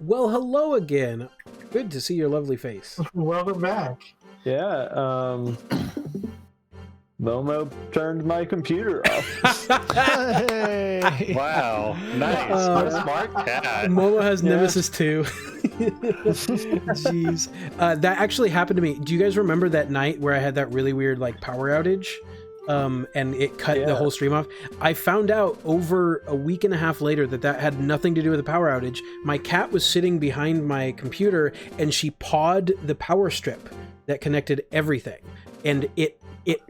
Well, hello again. Good to see your lovely face. Welcome back. Yeah, Momo turned my computer off. Hey. Wow, nice. Smart cat. Momo has Nemesis too. Jeez. That actually happened to me. Do you guys remember that night where I had that really weird like power outage? And it cut the whole stream off. I found out over a week and a half later that had nothing to do with the power outage. My cat was sitting behind my computer and she pawed the power strip that connected everything. And it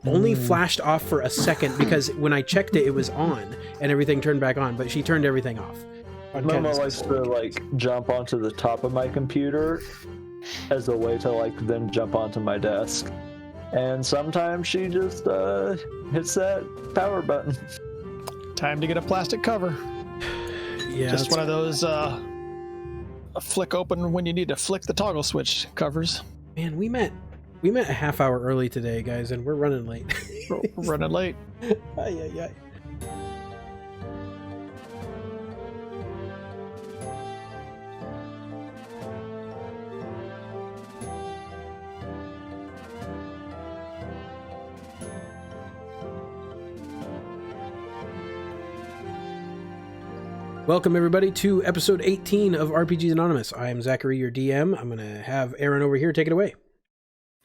only flashed off for a second because when I checked it, it was on and everything turned back on, but she turned everything off. Momo likes to like jump onto the top of my computer as a way to like then jump onto my desk. And sometimes she just hits that power button. Time to get a plastic cover. Yeah, just one of those a flick open when you need to flick the toggle switch covers. Man, we met a half hour early today, guys, and we're running late. We're running late. Ay. Welcome, everybody, to episode 18 of RPGs Anonymous. I am Zachary, your DM. I'm going to have Aaron over here take it away.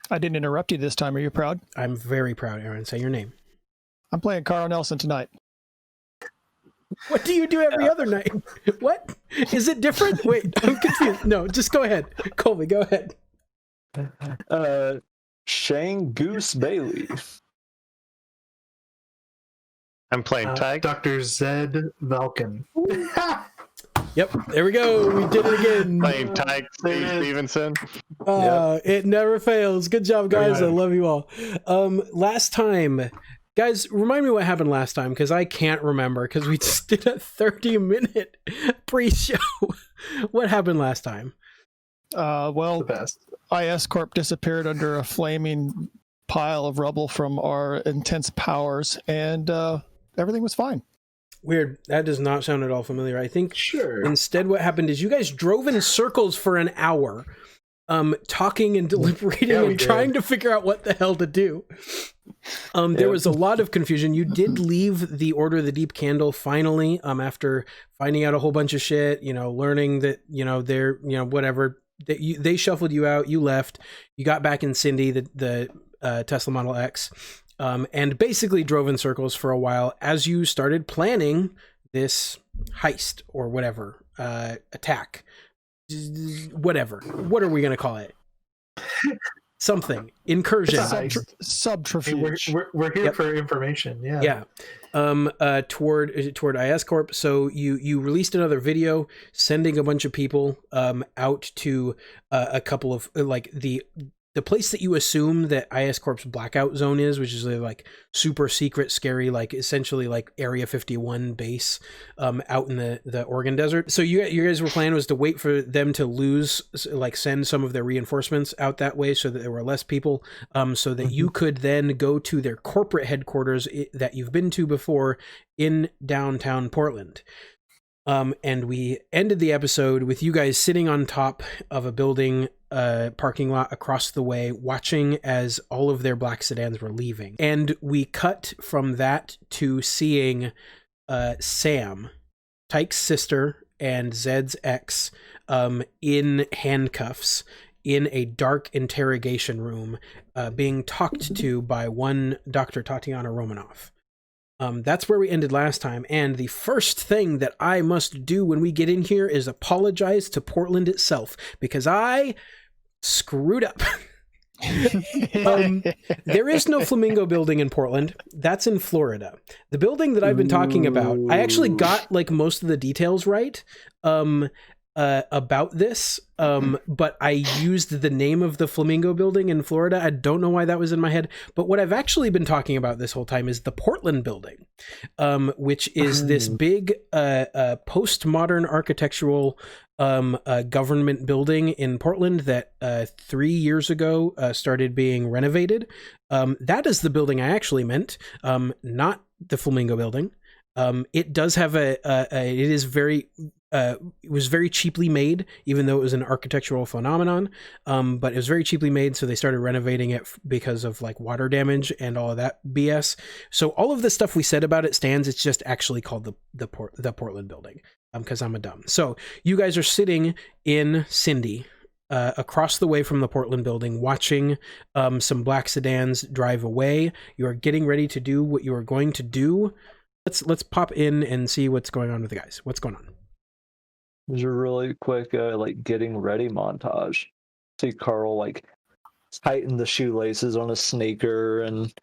I didn't interrupt you this time. Are you proud? I'm very proud, Aaron. Say your name. I'm playing Carl Nelson tonight. What do you do every other night? What? Is it different? Wait, I'm confused. No, just go ahead. Colby, go ahead. Shane Goose Bailey. I'm playing Tag. Dr. Zed Valken. Yep, there we go. We did it again. Playing Tag Steve Stevenson. It never fails. Good job, guys. I love you all. Last time, guys, remind me what happened last time, because I can't remember, because we just did a 30-minute pre-show. What happened last time? Well, The best. IS Corp disappeared under a flaming pile of rubble from our intense powers, and everything was fine. Weird. That does not sound at all familiar. I think Sure. instead what happened is you guys drove in circles for an hour, talking and deliberating and trying to figure out what the hell to do. There was a lot of confusion. You did leave the Order of the Deep Candle finally, after finding out a whole bunch of shit, learning that, they're, whatever, that they shuffled you out, you left, you got back in Cindy, the Tesla Model X, and basically drove in circles for a while as you started planning this heist or whatever, attack, whatever. What are we going to call it? Something. Incursion. Subterfuge. We're here for information. Yeah. Yeah. Toward IS Corp. So you released another video sending a bunch of people out to a couple of like the place that you assume that IS Corp's blackout zone is, which is like super secret, scary, like essentially like Area 51 base out in the Oregon desert. So you guys' plan was to wait for them to send some of their reinforcements out that way so that there were less people, so that you could then go to their corporate headquarters that you've been to before in downtown Portland. And we ended the episode with you guys sitting on top of a building parking lot across the way, watching as all of their black sedans were leaving. And we cut from that to seeing Sam, Tyke's sister and Zed's ex, in handcuffs in a dark interrogation room, being talked to by one Dr. Tatiana Romanoff. That's where we ended last time, and the first thing that I must do when we get in here is apologize to Portland itself, because I screwed up. There is no Flamingo building in Portland. That's in Florida. The building that I've been talking about, I actually got like most of the details right about this, but I used the name of the Flamingo building in Florida. I don't know why that was in my head, but what I've actually been talking about this whole time is the Portland building, which is this big postmodern architectural government building in Portland that 3 years ago started being renovated. That is the building I actually meant, not the Flamingo building. It does have it is very it was very cheaply made, even though it was an architectural phenomenon. But it was very cheaply made, so they started renovating it because of like water damage and all of that BS. So all of the stuff we said about it stands. It's just actually called the Portland building, because I'm a dumb. So you guys are sitting in Cindy, across the way from the Portland building, watching some black sedans drive away. You are getting ready to do what you are going to do. Let's pop in and see what's going on with the guys. What's going on? There's a really quick like getting ready montage. See Carl like tighten the shoelaces on a sneaker, and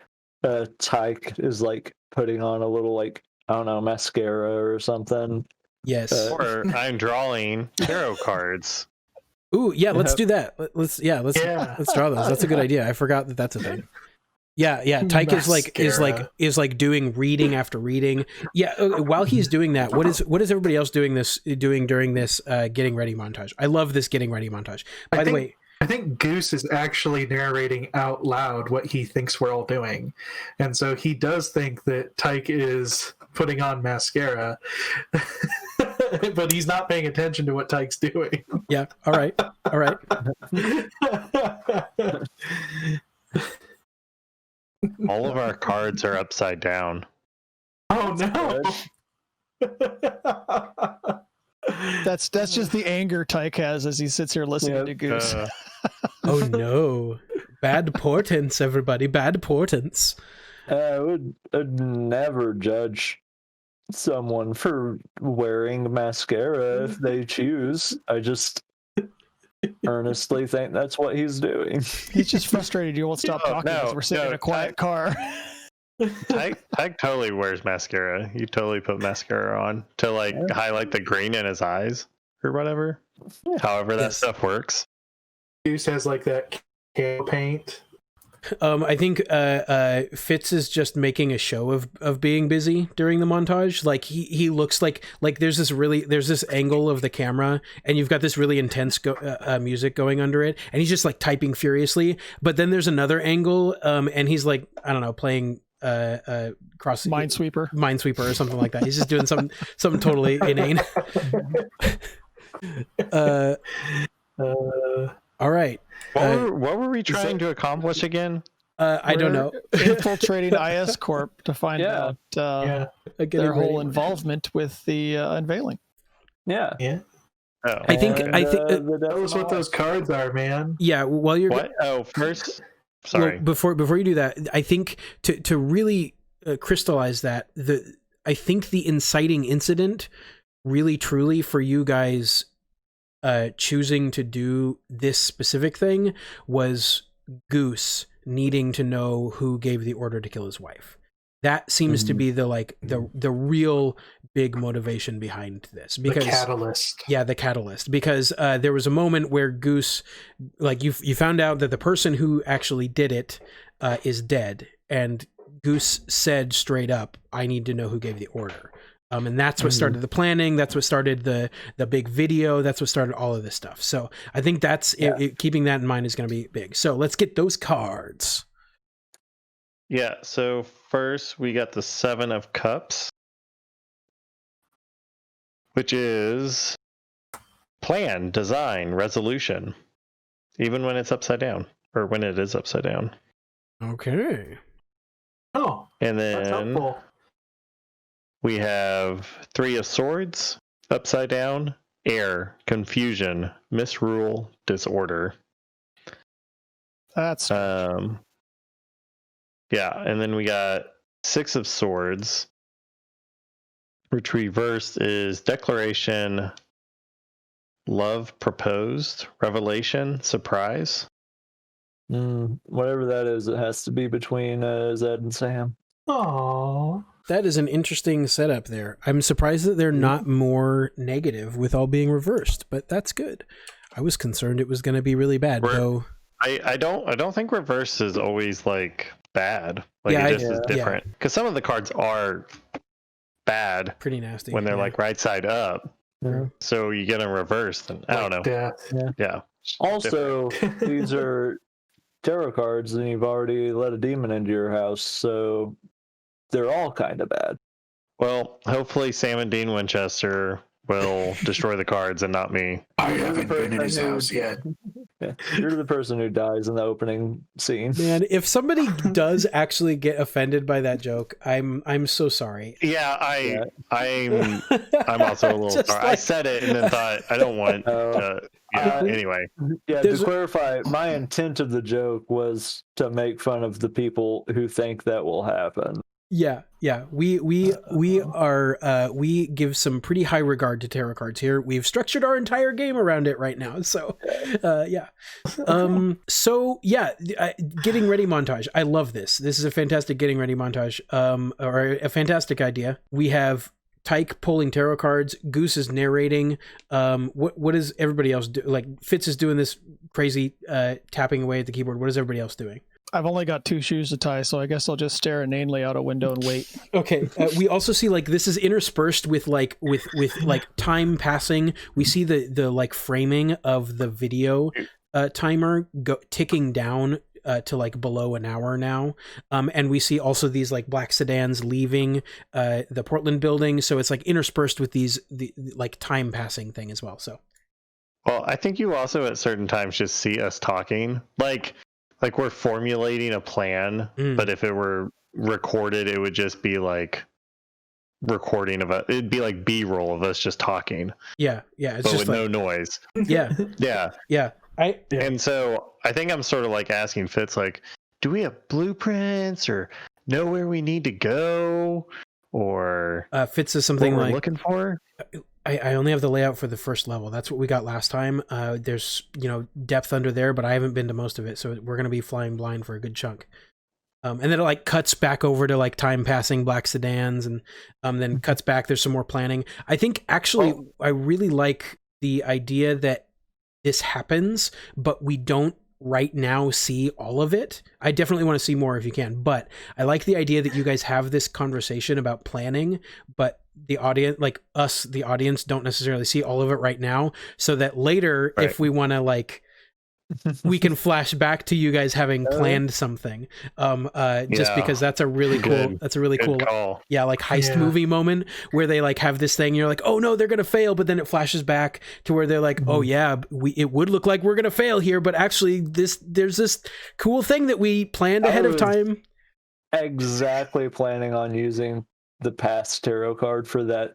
Tyke is like putting on a little like, I don't know, mascara or something. Yes. Or I'm drawing tarot cards. Ooh, yeah, let's do that. Let's draw those. That's a good idea. I forgot that that's a thing. Yeah. Tyke is like doing reading after reading. Yeah. While he's doing that, what is everybody else doing during this getting ready montage? I love this getting ready montage. By the way, I think Goose is actually narrating out loud what he thinks we're all doing, and so he does think that Tyke is putting on mascara, but he's not paying attention to what Tyke's doing. Yeah. All right. All of our cards are upside down. Oh no! That's just the anger Tyke has as he sits here listening to Goose. Oh no! Bad portents, everybody! Bad portents. I'd never judge someone for wearing mascara if they choose. I just earnestly think that's what he's doing. He's just frustrated you won't stop talking because we're sitting in a quiet car. Tyke totally wears mascara. You totally put mascara on to like highlight the green in his eyes or whatever. However that stuff works. Goose has like that camo paint. I think Fitz is just making a show of being busy during the montage. Like he looks like there's this angle of the camera, and you've got this really intense music going under it, and he's just like typing furiously. But then there's another angle, and he's like, I don't know, playing Minesweeper or something like that. He's just doing something totally inane. All right. What were we trying to accomplish again? I don't know. Infiltrating IS Corp to find out their whole involvement with the unveiling. Yeah. Oh. I think that was what those cards are, man. Yeah. While you're first. Sorry. Well, before you do that, I think to really crystallize that, I think the inciting incident really truly for you guys choosing to do this specific thing was Goose needing to know who gave the order to kill his wife. That seems to be the real big motivation behind this, because the catalyst. Yeah, the catalyst. Because there was a moment where Goose, like you found out that the person who actually did it is dead, and Goose said straight up, "I need to know who gave the order." And that's what started the planning. That's what started the big video. That's what started all of this stuff. So I think that's keeping that in mind is going to be big. So let's get those cards. Yeah, so first we got the 7 of Cups, which is plan, design, resolution, even when it's upside down, or when it is upside down. Okay. Oh, and that's then helpful. We have 3 of Swords, upside down, air, confusion, misrule, disorder. That's yeah, and then we got 6 of Swords, which reversed is declaration, love proposed, revelation, surprise. Whatever that is, it has to be between Zed and Sam. Aww. That is an interesting setup there. I'm surprised that they're not more negative with all being reversed, but that's good. I was concerned it was going to be really bad, though. I don't think reverse is always like bad. Like it just is different. Because some of the cards are bad, pretty nasty when they're like right side up. Yeah. So you get them reversed, and I don't know. Death. Yeah. Also, these are tarot cards, and you've already let a demon into your house, so they're all kind of bad. Well, hopefully Sam and Dean Winchester will destroy the cards and not me. I haven't been in his house yet. Yeah. You're the person who dies in the opening scene. Man, if somebody does actually get offended by that joke, I'm so sorry. Yeah, I'm also a little Just sorry. I like- said it and then thought I don't want to. Yeah. Anyway, Yeah, There's to clarify, my intent of the joke was to make fun of the people who think that will happen. Yeah. We give some pretty high regard to tarot cards here. We've structured our entire game around it right now. So, yeah. Getting ready montage. I love this. This is a fantastic getting ready montage. Or a fantastic idea. We have Tyke pulling tarot cards. Goose is narrating. What is everybody else do? Like Fitz is doing this crazy tapping away at the keyboard. What is everybody else doing? I've only got 2 shoes to tie, so I guess I'll just stare inanely out a window and wait. Okay. We also see like this is interspersed with like time passing. We see the like framing of the video timer ticking down to like below an hour now. And we see also these like black sedans leaving the Portland building. So it's like interspersed with the like time passing thing as well. So, well, I think you also at certain times just see us talking, like we're formulating a plan, but if it were recorded, it would just be like recording of it'd be like B-roll of us just talking. Yeah. It's but just with like, no noise. Yeah. Yeah. I And so I think I'm sort of like asking Fitz, like, do we have blueprints or know where we need to go? Or Fitz is something what we're like looking for? I only have the layout for the first level. That's what we got last time. There's depth under there, but I haven't been to most of it, so we're gonna be flying blind for a good chunk. And then it like cuts back over to like time passing black sedans, and then cuts back. There's some more planning. I think actually I really like the idea that this happens, but we don't right now see all of it. I definitely want to see more if you can, but I like the idea that you guys have this conversation about planning, but the audience, like us, the audience, don't necessarily see all of it right now, so that later, Right. if we want to like, we can flash back to you guys having planned something. Just because that's a really cool, Good call. yeah, like heist movie moment where they like have this thing, and you're like, oh no, they're gonna fail, but then it flashes back to where they're like, oh yeah, it would look like we're gonna fail here, but actually there's this cool thing that we planned ahead of time. Exactly planning on using the past tarot card for that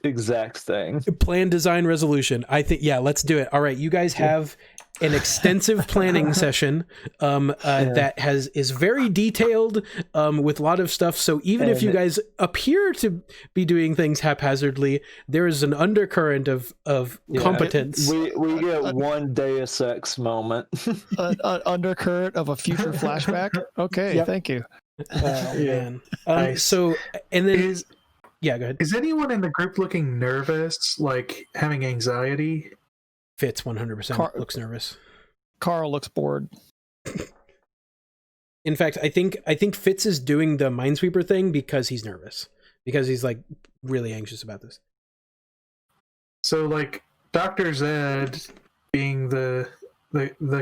exact thing. Plan, design, resolution. I think, yeah, let's do it. All right, you guys have an extensive planning session that is very detailed with a lot of stuff. So even if you guys appear to be doing things haphazardly, there is an undercurrent of competence. We get one Deus Ex moment. An undercurrent of a future flashback. Okay, thank you. Oh man. Nice. So and then yeah, go ahead. Is anyone in the group looking nervous, like having anxiety? Fitz 100% looks nervous. Carl looks bored. In fact, I think Fitz is doing the Minesweeper thing because he's nervous, because he's like really anxious about this. So, like Dr. Zed, being the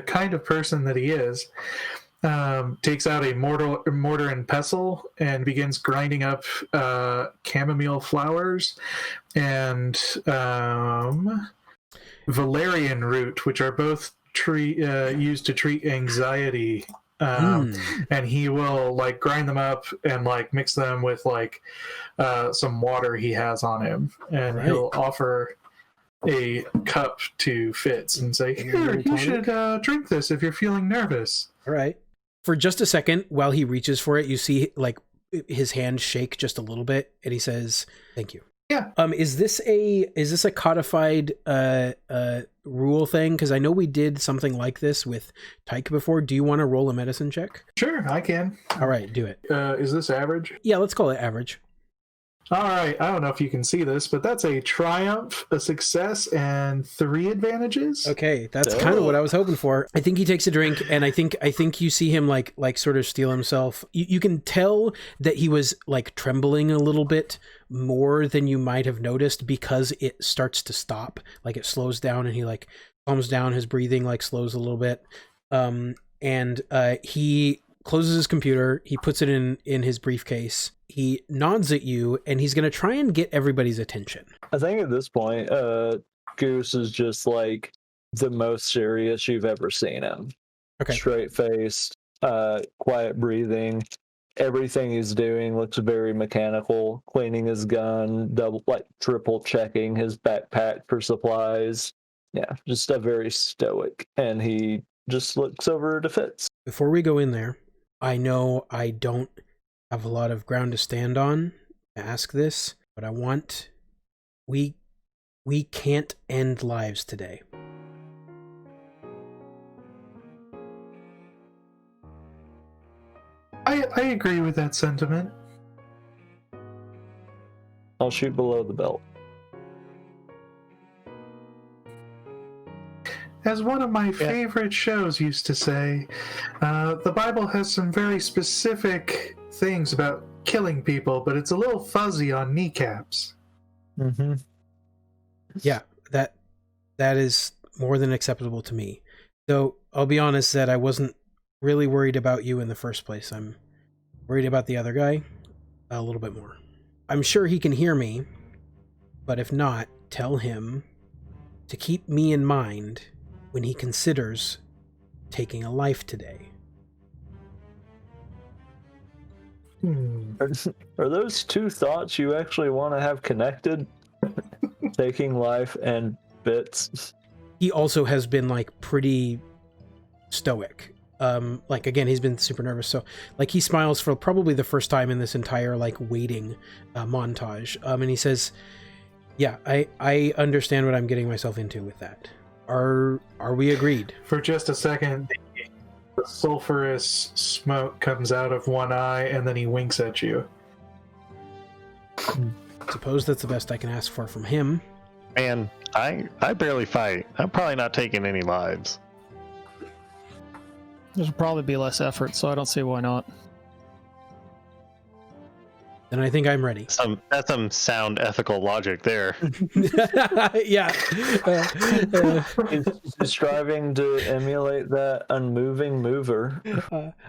kind of person that he is, takes out a mortar and pestle and begins grinding up chamomile flowers and valerian root, which are both used to treat anxiety. And he will like grind them up and like mix them with like some water he has on him, and he'll offer a cup to Fitz and say, "Here, you should drink this if you're feeling nervous." All right. For just a second, while he reaches for it, you see like his hand shake just a little bit, and he says, "Thank you." Yeah. Is this a codified rule thing? Because I know we did something like this with Tyke before. Do you want to roll a medicine check? Sure, I can. All right, do it. Is this average? Yeah, let's call it average. All right, I don't know if you can see this, but that's a triumph, a success, and 3 advantages. Okay, that's kind of what I was hoping for. I think he takes a drink, and I think you see him like sort of steel himself. You can tell that he was like trembling a little bit more than you might have noticed, because it starts to stop, like it slows down, and he like calms down. His breathing like slows a little bit, and he closes his computer. He puts it in his briefcase, he nods at you, and he's going to try and get everybody's attention. I think at this point, Goose is just like the most serious you've ever seen him. Okay. Straight faced, quiet breathing. Everything he's doing looks very mechanical. Cleaning his gun, triple checking his backpack for supplies. Yeah, just a very stoic. And he just looks over to Fitz. Before we go in there, I know I don't have a lot of ground to stand on to ask this, but I want... We can't end lives today. I agree with that sentiment. I'll shoot below the belt. As one of my favorite shows used to say, the Bible has some very specific things about killing people, but it's a little fuzzy on kneecaps. Mm-hmm. Yeah, that is more than acceptable to me. Though I'll be honest that I wasn't really worried about you in the first place. I'm worried about the other guy a little bit more. I'm sure he can hear me, but if not, tell him to keep me in mind when he considers taking a life today. Are those two thoughts you actually want to have connected? Taking life and bits? He also has been like pretty stoic. Like again, he's been super nervous, so like he smiles for probably the first time in this entire like waiting montage, and he says, yeah, I understand what I'm getting myself into with that. Are we agreed? For just a second, the sulfurous smoke comes out of one eye, and then he winks at you. Suppose that's the best I can ask for from him. Man, I barely fight. I'm probably not taking any lives. There'll probably be less effort, so I don't see why not. Then I think I'm ready. That's some sound ethical logic there. Yeah. He's striving to emulate that unmoving mover.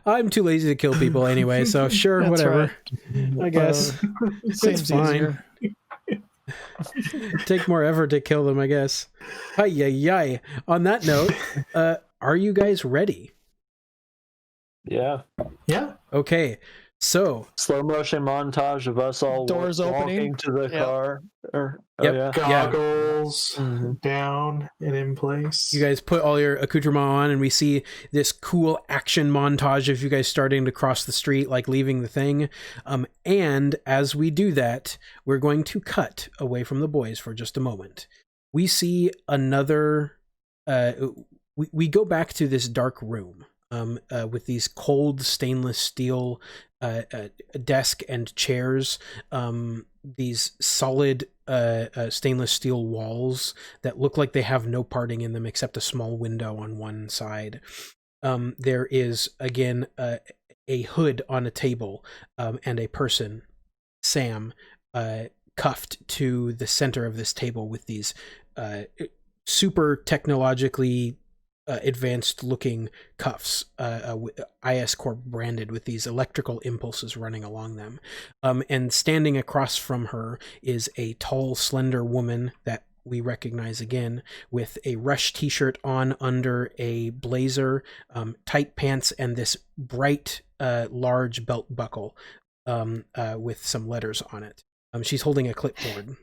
I'm too lazy to kill people anyway, so sure, That's whatever. right. I guess. Seems fine. easier. Take more effort to kill them, I guess. Hi-yi-yi. On that note, are you guys ready? Yeah. Yeah. Okay, so Slow motion montage of us all Doors walking opening. to the car. Yep. Goggles Mm-hmm. down and in place. you guys put all your accoutrement on, and we see this cool action montage of you guys starting to cross the street, like leaving the thing. And as we do that, we're going to cut away from the boys for just a moment. We see another... we go back to this dark room. With these cold stainless steel desk and chairs, these solid stainless steel walls that look like they have no parting in them except a small window on one side. There is, again, a hood on a table, and a person, Sam, cuffed to the center of this table with these super technologically advanced looking cuffs, IS Corp branded, with these electrical impulses running along them. And standing across from her is a tall, slender woman that we recognize again, with a Rush t-shirt on under a blazer, tight pants, and this bright, large belt buckle with some letters on it. She's holding a clipboard.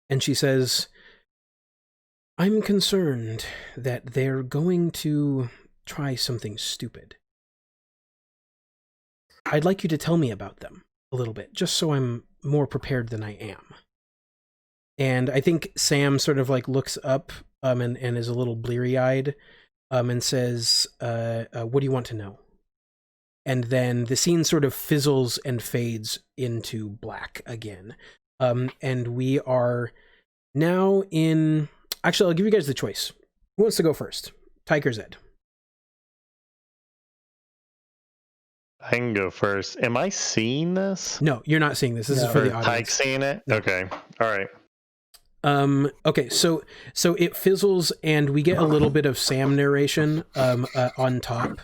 And she says, I'm concerned that they're going to try something stupid. I'd like you to tell me about them a little bit, just so I'm more prepared than I am. And I think Sam sort of like looks up and is a little bleary-eyed and says, what do you want to know? And then the scene sort of fizzles and fades into black again. And we are now in... Actually, I'll give you guys the choice. Who wants to go first? Tyke or Zed? I can go first. Am I seeing this? No, you're not seeing this. This is for the audience. Tyke seeing it? Okay. All right. Okay, so it fizzles and we get a little bit of Sam narration on top.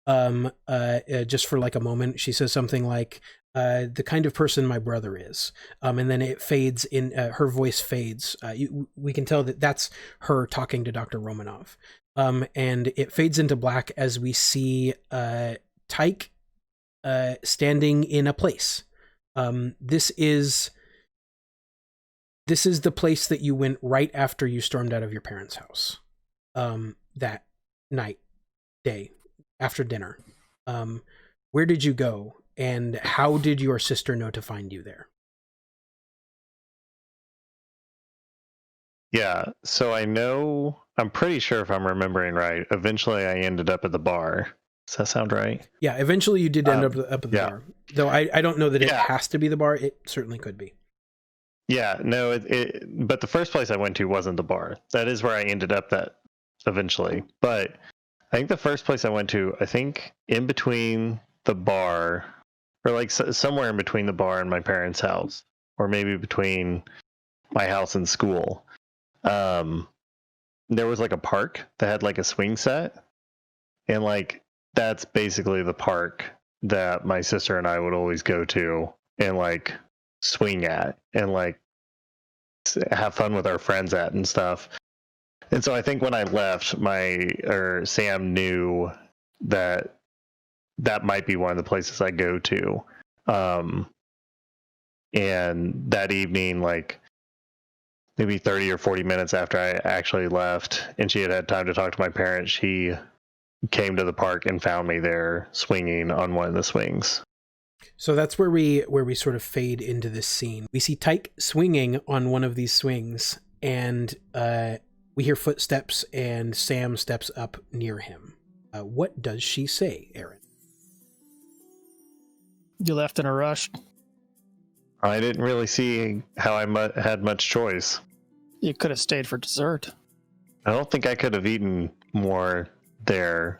Just for like a moment. She says something like, the kind of person my brother is. And then it fades in, her voice fades. We can tell that that's her talking to Dr. Romanov. And it fades into black as we see Tyke standing in a place. This is the place that you went right after you stormed out of your parents' house. That day, after dinner. Where did you go? And how did your sister know to find you there? Yeah, so I'm pretty sure if I'm remembering right, eventually I ended up at the bar. Does that sound right? Yeah, eventually you did end up at the bar. Though I don't know that it has to be the bar. It certainly could be. Yeah, no, but the first place I went to wasn't the bar. That is where I ended up that eventually. But I think the first place I went to, I think in between the bar, or like somewhere in between the bar and my parents' house, or maybe between my house and school, there was like a park that had like a swing set, and like that's basically the park that my sister and I would always go to and like swing at and like have fun with our friends at and stuff. And so I think when I left, Sam knew that might be one of the places I go to. And that evening, like maybe 30 or 40 minutes after I actually left and she had time to talk to my parents, she came to the park and found me there swinging on one of the swings. So that's where we sort of fade into this scene. We see Tyke swinging on one of these swings, and we hear footsteps, and Sam steps up near him. What does she say, Aaron? You left in a rush. I didn't really see how I had much choice. You could have stayed for dessert. I don't think I could have eaten more there.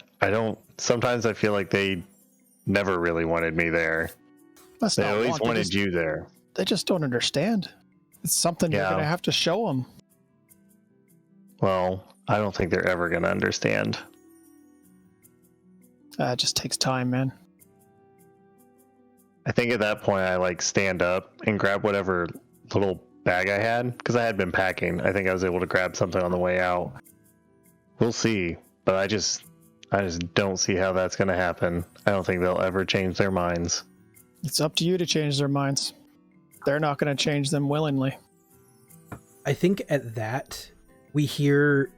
Sometimes I feel like they never really wanted me there. They always wanted you there. They just don't understand. It's something you're going to have to show them. Well, I don't think they're ever going to understand. It just takes time, man. I think at that point I like stand up and grab whatever little bag I had, because I had been packing. I think I was able to grab something on the way out. We'll see, but I just don't see how that's going to happen. I don't think they'll ever change their minds. It's up to you to change their minds. They're not going to change them willingly. I think at that, we hear,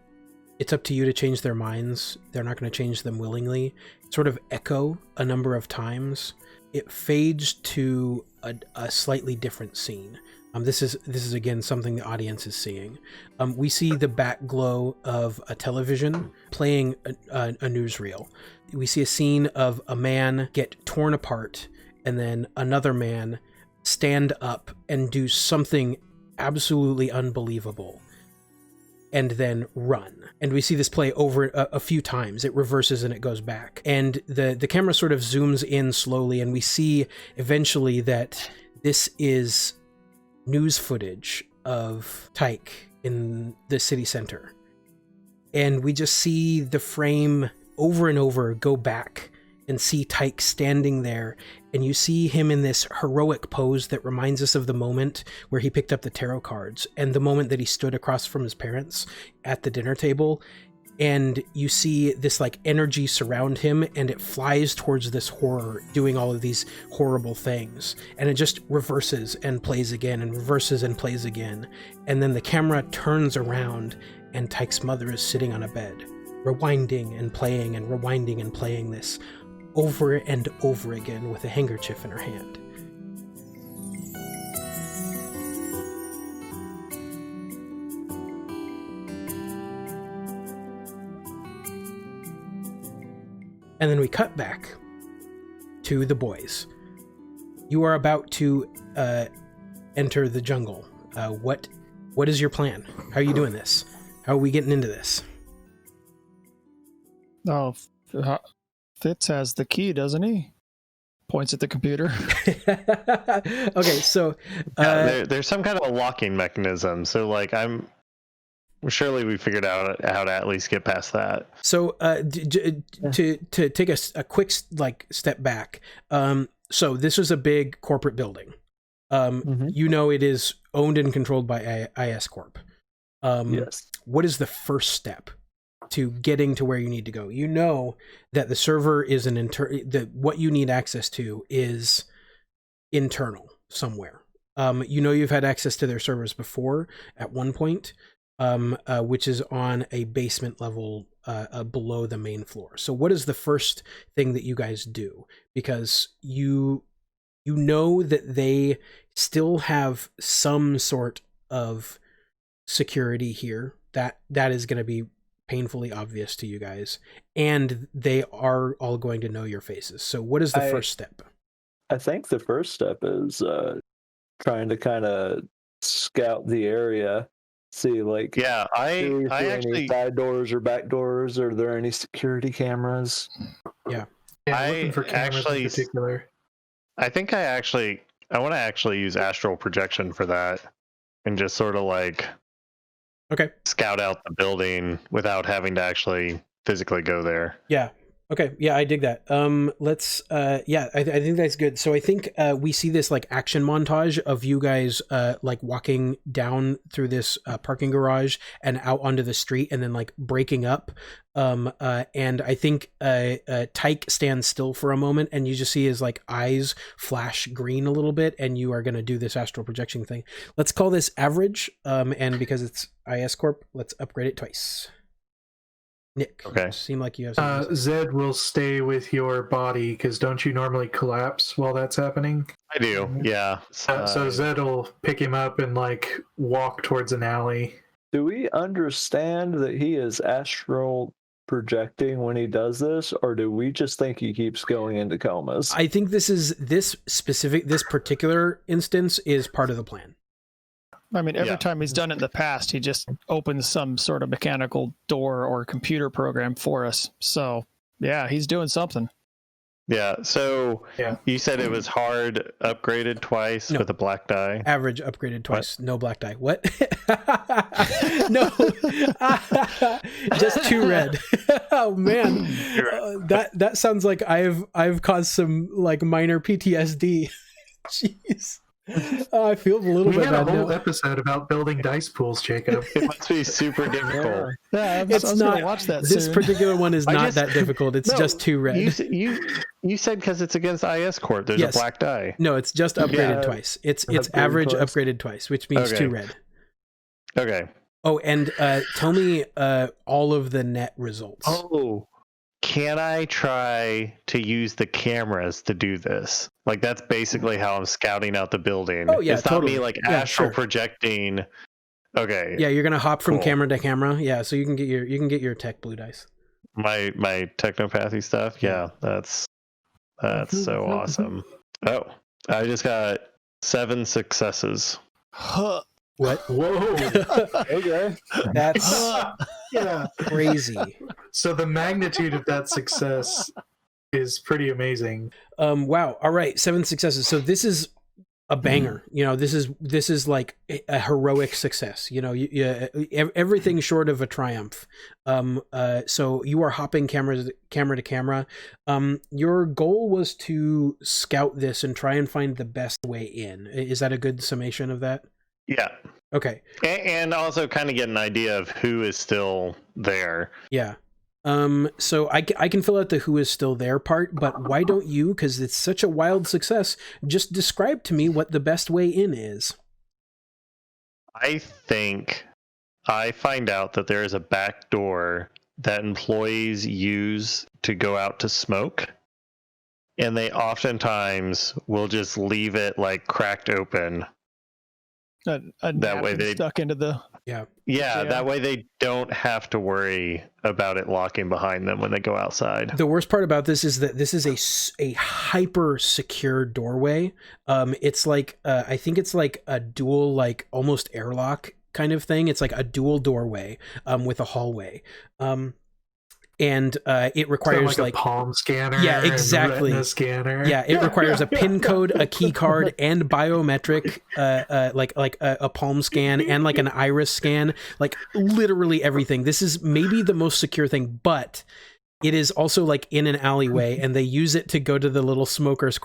it's up to you to change their minds. They're not going to change them willingly. Sort of echo a number of times. It fades to a slightly different scene. This is again something the audience is seeing. We see the back glow of a television playing a newsreel. We see a scene of a man get torn apart and then another man stand up and do something absolutely unbelievable and then run. And we see this play over a few times. It reverses and it goes back. And the camera sort of zooms in slowly, and we see eventually that this is news footage of Tyke in the city center. And we just see the frame over and over go back and see Tyke standing there, and you see him in this heroic pose that reminds us of the moment where he picked up the tarot cards and the moment that he stood across from his parents at the dinner table. And you see this like energy surround him, and it flies towards this horror, doing all of these horrible things. And it just reverses and plays again and reverses and plays again. And then the camera turns around and Tyke's mother is sitting on a bed, rewinding and playing this over and over again with a handkerchief in her hand. And then we cut back to the boys. You are about to enter the jungle. What is your plan? How are you doing this? How are we getting into this? Oh, Fitz has the key, doesn't he? Points at the computer. Okay, so there's some kind of a locking mechanism. So like surely we figured out how to at least get past that. So to take a quick like step back. So this is a big corporate building. You know it is owned and controlled by IS Corp. Yes. What is the first step to getting to where you need to go? You know that the server is what you need access to is internal somewhere. You know you've had access to their servers before at one point, which is on a basement level below the main floor. So what is the first thing that you guys do? Because you know that they still have some sort of security here. That is going to be painfully obvious to you guys, and they are all going to know your faces. So what is the first step? I think the first step is trying to kind of scout the area, see like I actually any side doors or back doors. Are there any security cameras? Yeah, looking for cameras in particular. I think I want to actually use astral projection for that, and just sort of like scout out the building without having to actually physically go there. Yeah. Okay. Yeah, I dig that. Let's I think that's good. So I think we see this like action montage of you guys like walking down through this parking garage and out onto the street and then like breaking up. And I think Tyke stands still for a moment and you just see his like eyes flash green a little bit, and you are going to do this astral projection thing. Let's call this average. And because it's IS Corp, let's upgrade it twice. Nick, okay. Seem like you have Zed will stay with your body, because don't you normally collapse while that's happening? I do, yeah. So Zed will pick him up and like walk towards an alley. Do we understand that he is astral projecting when he does this, or do we just think he keeps going into comas? I think this particular instance is part of the plan. I mean, every time he's done it in the past, he just opens some sort of mechanical door or computer program for us. So, yeah, he's doing something. Yeah, so you said it was hard upgraded twice with a black die? Average upgraded twice, no black die. What? No. Just 2 red. Oh, man. That sounds like I've caused some like minor PTSD. Jeez. I feel a little bit bad now. We had a whole episode about building dice pools, Jacob. It must be super difficult. Yeah, it's not. Watch that this soon. particular one is not that difficult. It's just 2 red. You said because it's against IS Court, there's a black die. No, it's just upgraded twice. It's average twice. Upgraded twice, which means 2 red. Okay. Oh, and tell me all of the net results. Oh, can I try to use the cameras to do this? Like, that's basically how I'm scouting out the building. Oh, yeah, it's not me like astral projecting. Okay. Yeah, you're gonna hop from camera to camera. Yeah, so you can get your tech blue dice. My technopathy stuff. Yeah, that's so awesome. Oh, I just got 7 successes. What? Whoa. Okay. That's crazy. So the magnitude of that success is pretty amazing. Wow. All right, 7 successes. So this is a banger. You know, this is like a heroic success. You know, everything short of a triumph. So you are hopping camera to camera. Your goal was to scout this and try and find the best way in. Is that a good summation of that? Yeah. Okay. And also kind of get an idea of who is still there. Yeah. So I can fill out the who is still there part, but why don't you, because it's such a wild success, just describe to me what the best way in is. I think I find out that there is a back door that employees use to go out to smoke, and they oftentimes will just leave it like cracked open. That way they stuck into the that way they don't have to worry about it locking behind them when they go outside. The worst part about this is that this is a hyper secure doorway. It's like I think it's like a dual, like almost airlock kind of thing. It's like a dual doorway with a hallway. And it requires like a palm scanner. Yeah, exactly. And retina scanner. Yeah, it requires a PIN code, a key card, and biometric, like a palm scan and like an iris scan, like literally everything. This is maybe the most secure thing, but it is also like in an alleyway, and they use it to go to the little smokers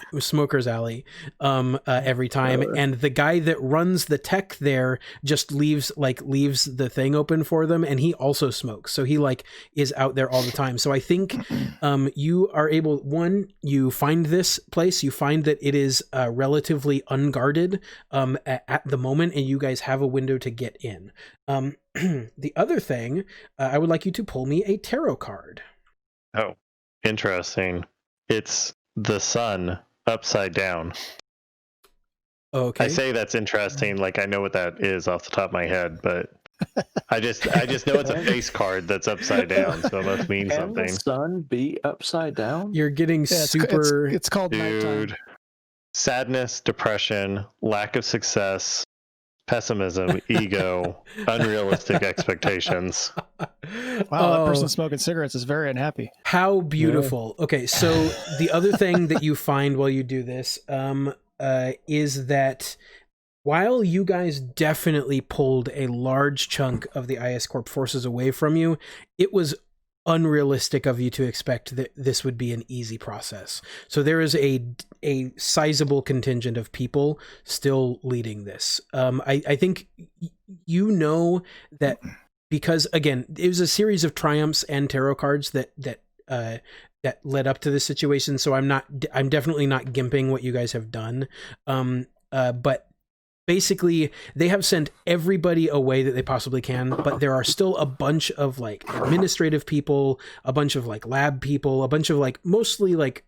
alley every time. And the guy that runs the tech there just leaves the thing open for them, and he also smokes, so he like is out there all the time. So I think you are able, you find this place, you find that it is relatively unguarded at the moment, and you guys have a window to get in. The other thing, I would like you to pull me a tarot card. Oh, interesting. It's the sun upside down. Okay. I say that's interesting, like I know what that is off the top of my head, but I just know it's a face card that's upside down, so it must mean Can something. the sun be upside down? You're getting super... It's called nighttime. Dude, sadness, depression, lack of success, pessimism, ego, unrealistic expectations. Wow, that person smoking cigarettes is very unhappy. How beautiful. Yeah. Okay, so the other thing that you find while you do this is that while you guys definitely pulled a large chunk of the IS Corp forces away from you, it was unrealistic of you to expect that this would be an easy process. So there is a sizable contingent of people still leading this. I think you know that because, again, it was a series of triumphs and tarot cards that led up to this situation. So I'm definitely not gimping what you guys have done. But basically, they have sent everybody away that they possibly can, but there are still a bunch of like administrative people, a bunch of like lab people, a bunch of like mostly like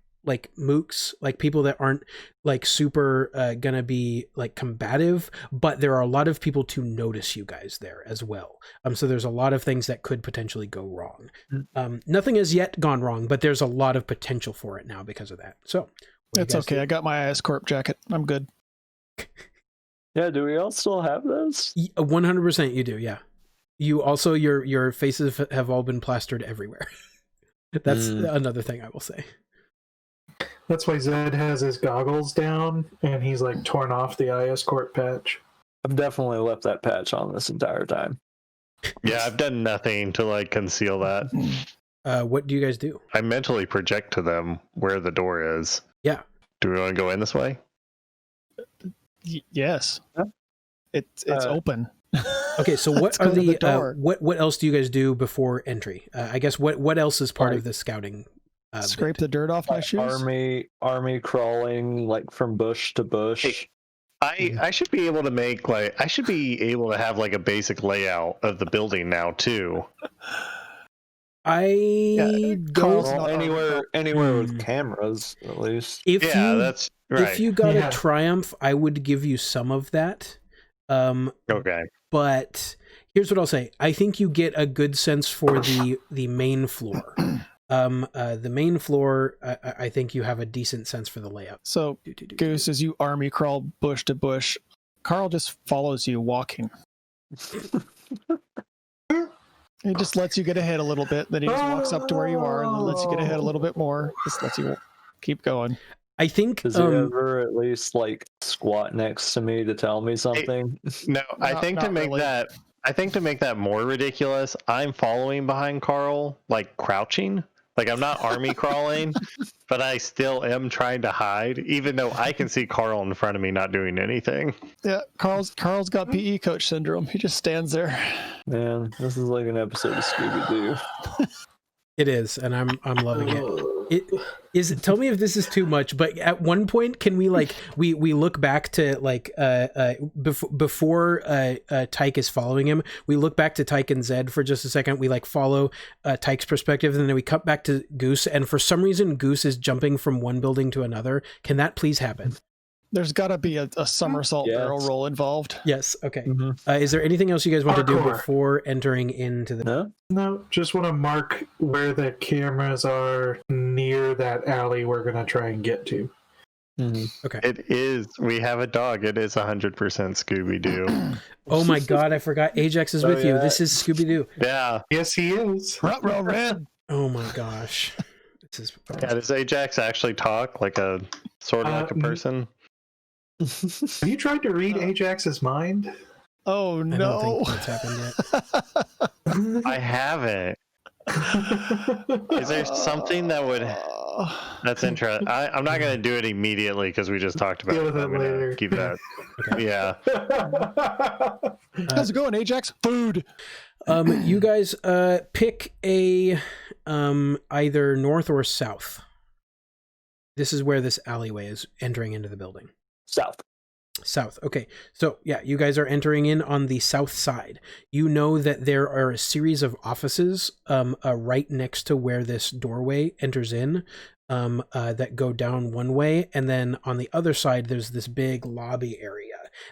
mooks, like people that aren't like super gonna be like combative, but there are a lot of people to notice you guys there as well. So there's a lot of things that could potentially go wrong. Nothing has yet gone wrong, but there's a lot of potential for it now because of that. So it's okay. I got my IS Corp jacket. I'm good. Yeah, do we all still have this? 100% you do, yeah. You also, your faces have all been plastered everywhere. That's another thing I will say. That's why Zed has his goggles down, and he's like torn off the IS Corp patch. I've definitely left that patch on this entire time. Yeah, I've done nothing to like conceal that. What do you guys do? I mentally project to them where the door is. Yeah. Do we want to go in this way? Yes. Huh? It's open. Okay, so what are the what else do you guys do before entry? I guess what else is part of the scouting? Scrape the dirt off my shoes. Army crawling like from bush to bush. Hey, I should be able to make I should be able to have like a basic layout of the building now too. Anywhere with cameras at least. That's right. If you got a triumph, I would give you some of that. Okay. But here's what I'll say. I think you get a good sense for the main floor. The main floor, I think you have a decent sense for the layout. So, Goose, as you army crawl bush to bush, Carl just follows you walking. He just lets you get ahead a little bit, then he just walks up to where you are, and then lets you get ahead a little bit more. Just lets you keep going. I think. Does he ever at least like squat next to me to tell me something? I think to make that more ridiculous, I'm following behind Carl, like crouching. Like I'm not army crawling, but I still am trying to hide, even though I can see Carl in front of me not doing anything. Yeah, Carl's got PE coach syndrome. He just stands there. Man, this is like an episode of Scooby-Doo. It is, and I'm loving it. Tell me if this is too much, but at one point can we we look back to before Tyke is following him, we look back to Tyke and Zed for just a second. We follow Tyke's perspective, and then we cut back to Goose, and for some reason Goose is jumping from one building to another. Can that please happen? There's got to be a somersault barrel roll involved. Yes. Okay. Mm-hmm. Is there anything else you guys want to do before entering into the... No, just want to mark where the cameras are near that alley we're going to try and get to. Mm-hmm. Okay. It is. We have a dog. It is 100% Scooby-Doo. Oh my God. I forgot Ajax is with you. This is Scooby-Doo. Yeah. Yes, he is. Ruh-roh, Red. Oh my gosh. Does Ajax actually talk like a sort of like a person? Have you tried to read Ajax's mind? Oh no! I don't think that's happened yet. I haven't. Is there something that would? That's interesting. I'm not going to do it immediately because we just talked about Deal it. with it I'm going to later. keep that. Yeah. How's it going, Ajax? Food. You guys pick a either north or south. This is where this alleyway is entering into the building. South. Okay. So, yeah, you guys are entering in on the south side. You know that there are a series of offices right next to where this doorway enters in that go down one way. And then on the other side, there's this big lobby area.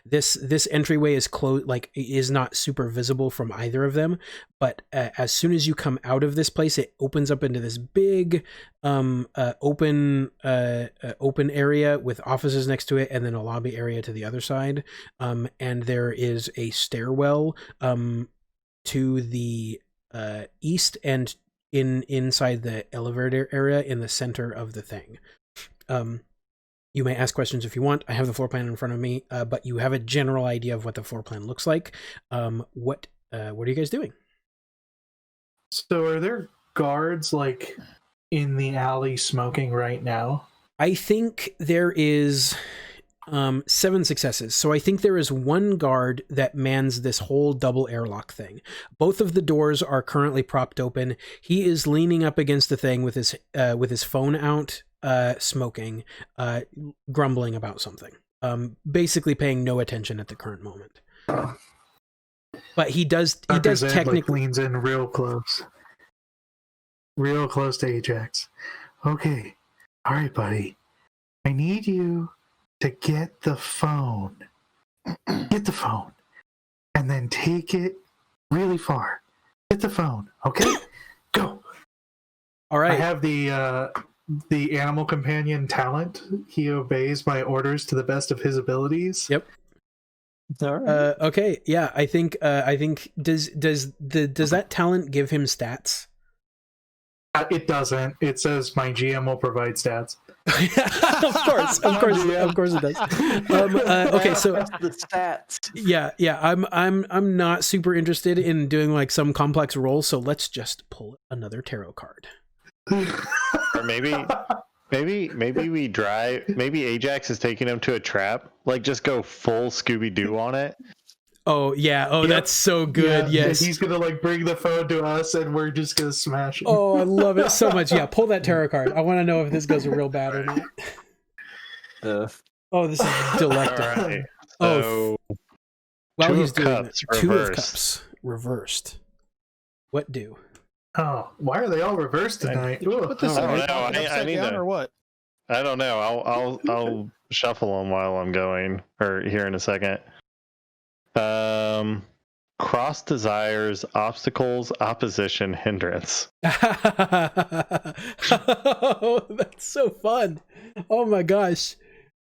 This entryway is closed, like, is not super visible from either of them. But as soon as you come out of this place, it opens up into this big open area with offices next to it, and then a lobby area to the other side. And there is a stairwell to the east and inside the elevator area in the center of the thing. You may ask questions if you want. I have the floor plan in front of me, but you have a general idea of what the floor plan looks like. What are you guys doing? So are there guards like in the alley smoking right now? I think there is 7 successes. So I think there is one guard that mans this whole double airlock thing. Both of the doors are currently propped open. He is leaning up against the thing with his phone out, smoking, grumbling about something. Basically paying no attention at the current moment. But he does technically leans in real close to Ajax. Okay, all right, buddy. I need you to get the phone, and then take it really far. Get the phone, okay? Go. All right. I have the animal companion talent. He obeys my orders to the best of his abilities. Yep. All right. Okay. Yeah. I think does that talent give him stats? It doesn't. It says my GM will provide stats. of course it does. Okay, so the stats. Yeah. I'm not super interested in doing like some complex roll, so let's just pull another tarot card. Or maybe we drive. Maybe Ajax is taking him to a trap. Like, just go full Scooby-Doo on it. Oh yeah. Oh, yep. That's so good. Yeah, yes. He's gonna like bring the phone to us, and we're just gonna smash it. Oh, I love it so much. Yeah, pull that tarot card. I want to know if this goes real bad or not. Oh, this is delectable. Right. Oh, while he's doing it, 2 of reversed. cups reversed. What do? Oh, why are they all reversed tonight? Put this I in don't know. I need down to. or what? I don't know. I'll shuffle them while I'm going, or here in a second. Cross desires, obstacles, opposition, hindrance. Oh, that's so fun. Oh my gosh.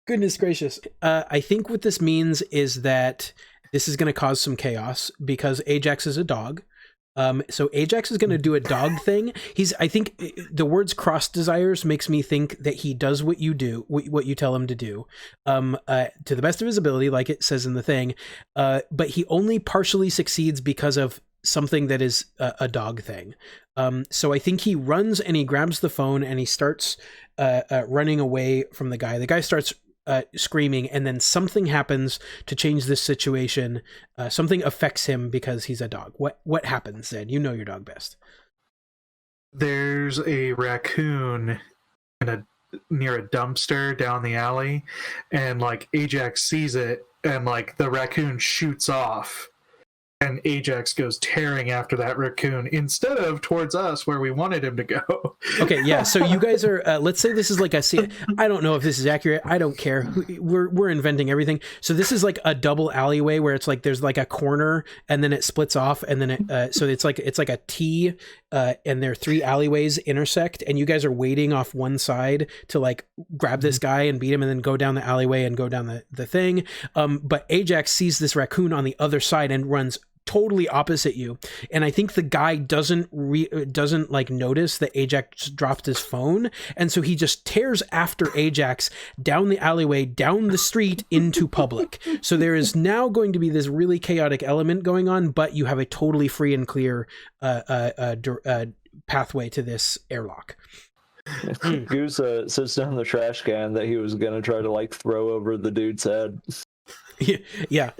Goodness gracious. I think what this means is that this is going to cause some chaos because Ajax is a dog. So Ajax is going to do a dog thing. I think the words cross desires makes me think that he does what you do, what you tell him to do, to the best of his ability, like it says in the thing. But he only partially succeeds because of something that is a dog thing. So I think he runs and he grabs the phone and he starts running away from the guy. The guy starts screaming, and then something happens to change this situation. Something affects him because he's a dog. What happens, Zed? You know your dog best. There's a raccoon near a dumpster down the alley, and like Ajax sees it, and like the raccoon shoots off, and Ajax goes tearing after that raccoon instead of towards us where we wanted him to go. Okay, yeah. So you guys are. Let's say this is like a. I don't know if this is accurate. I don't care. We're inventing everything. So this is like a double alleyway where it's like there's like a corner and then it splits off and then it. So it's like a T, and there are 3 alleyways intersect, and you guys are waiting off one side to like grab this guy and beat him, and then go down the alleyway and go down the thing. But Ajax sees this raccoon on the other side and runs totally opposite you, and I think the guy doesn't like notice that Ajax dropped his phone, and so he just tears after Ajax down the alleyway, down the street, into public. So there is now going to be this really chaotic element going on, but you have a totally free and clear pathway to this airlock. Goose sits down the trash can that he was gonna try to like throw over the dude's head. Yeah.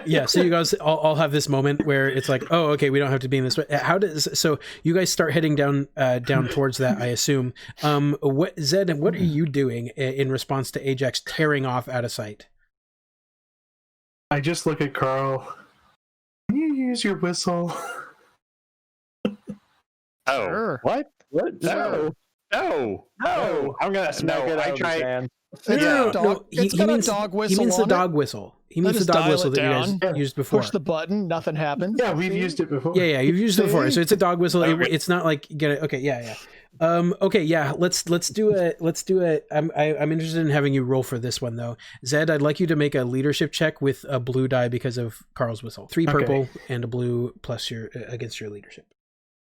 Yeah, so you guys all have this moment where it's like, oh, okay, we don't have to be in this way. So you guys start heading down towards that, I assume. Zed, what are you doing in response to Ajax tearing off out of sight? I just look at Carl. Can you use your whistle? Oh, Sure. what? No. I'm gonna Smack it out of his hand. No, It's got a dog whistle. He means the on dog it. whistle. He means the just dog dial whistle it that you down. guys used before. Push the button, nothing happens. Yeah, we've used it before. Yeah, you've used it before, so it's a dog whistle. Okay. It's not like get it. Okay, yeah. Okay, yeah. Let's do it. I'm interested in having you roll for this one though. Zed, I'd like you to make a leadership check with a blue die because of Carl's whistle. 3 purple and a blue plus your against your leadership.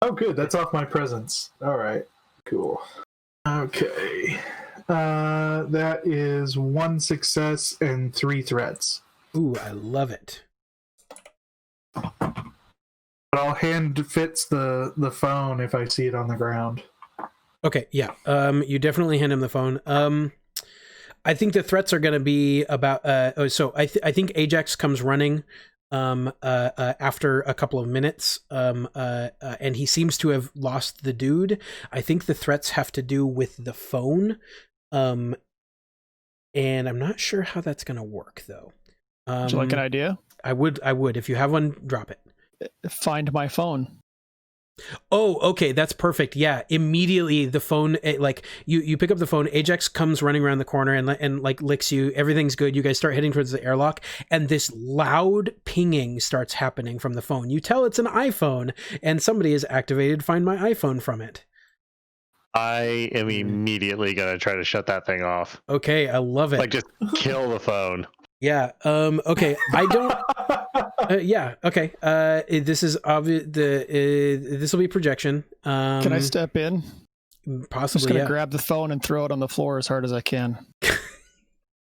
Oh, good. That's off my presence. All right. Cool. Okay. That is 1 success and 3 threats. Ooh, I love it. But I'll hand Fitz the phone if I see it on the ground. Okay, yeah. You definitely hand him the phone. I think the threats are going to be about. So I think Ajax comes running after a couple of minutes, and he seems to have lost the dude. I think the threats have to do with the phone, and I'm not sure how that's going to work though. Would you like an idea? I would. If you have one, drop it. Find my phone. Oh, okay, that's perfect. Yeah, immediately the phone, like you pick up the phone. Ajax comes running around the corner and like licks you. Everything's good. You guys start heading towards the airlock, and this loud pinging starts happening from the phone. You tell it's an iPhone, and somebody has activated Find My iPhone from it. I am immediately gonna try to shut that thing off. Okay, I love it. Like just kill the phone. Yeah. Okay. I don't. Yeah. Okay. This is obvious. This will be projection. Can I step in? Possibly. I'm just gonna Yeah. grab the phone and throw it on the floor as hard as I can.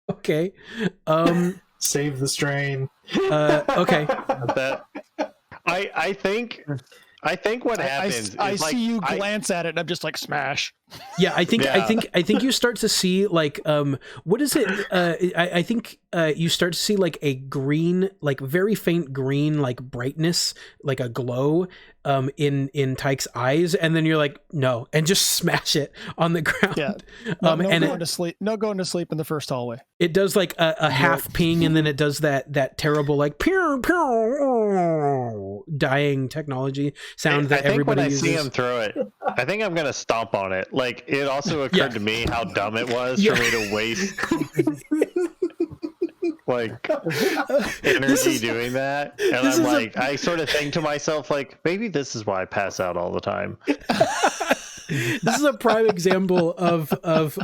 Okay. Save the strain. Okay. That I think what happens I is like, see you glance at it, and I'm just like, smash. Yeah, I think Yeah. I think you start to see like what is it? I think you start to see like a green, like very faint green, like brightness, like a glow in Tyke's eyes, and then you're like, no, and just smash it on the ground. Yeah. No and going to sleep. No going to sleep in the first hallway. it does like a half ping, and then it does that terrible like pew, pew, dying technology sound that I think everybody when uses. I see him throw it, I think I'm gonna stomp on it. Like it also occurred Yeah. to me how dumb it was Yeah. for me to waste like This energy is- doing that. And this I'm is a- like, I sort of think to myself, like, maybe this is why I pass out all the time. This is a prime example of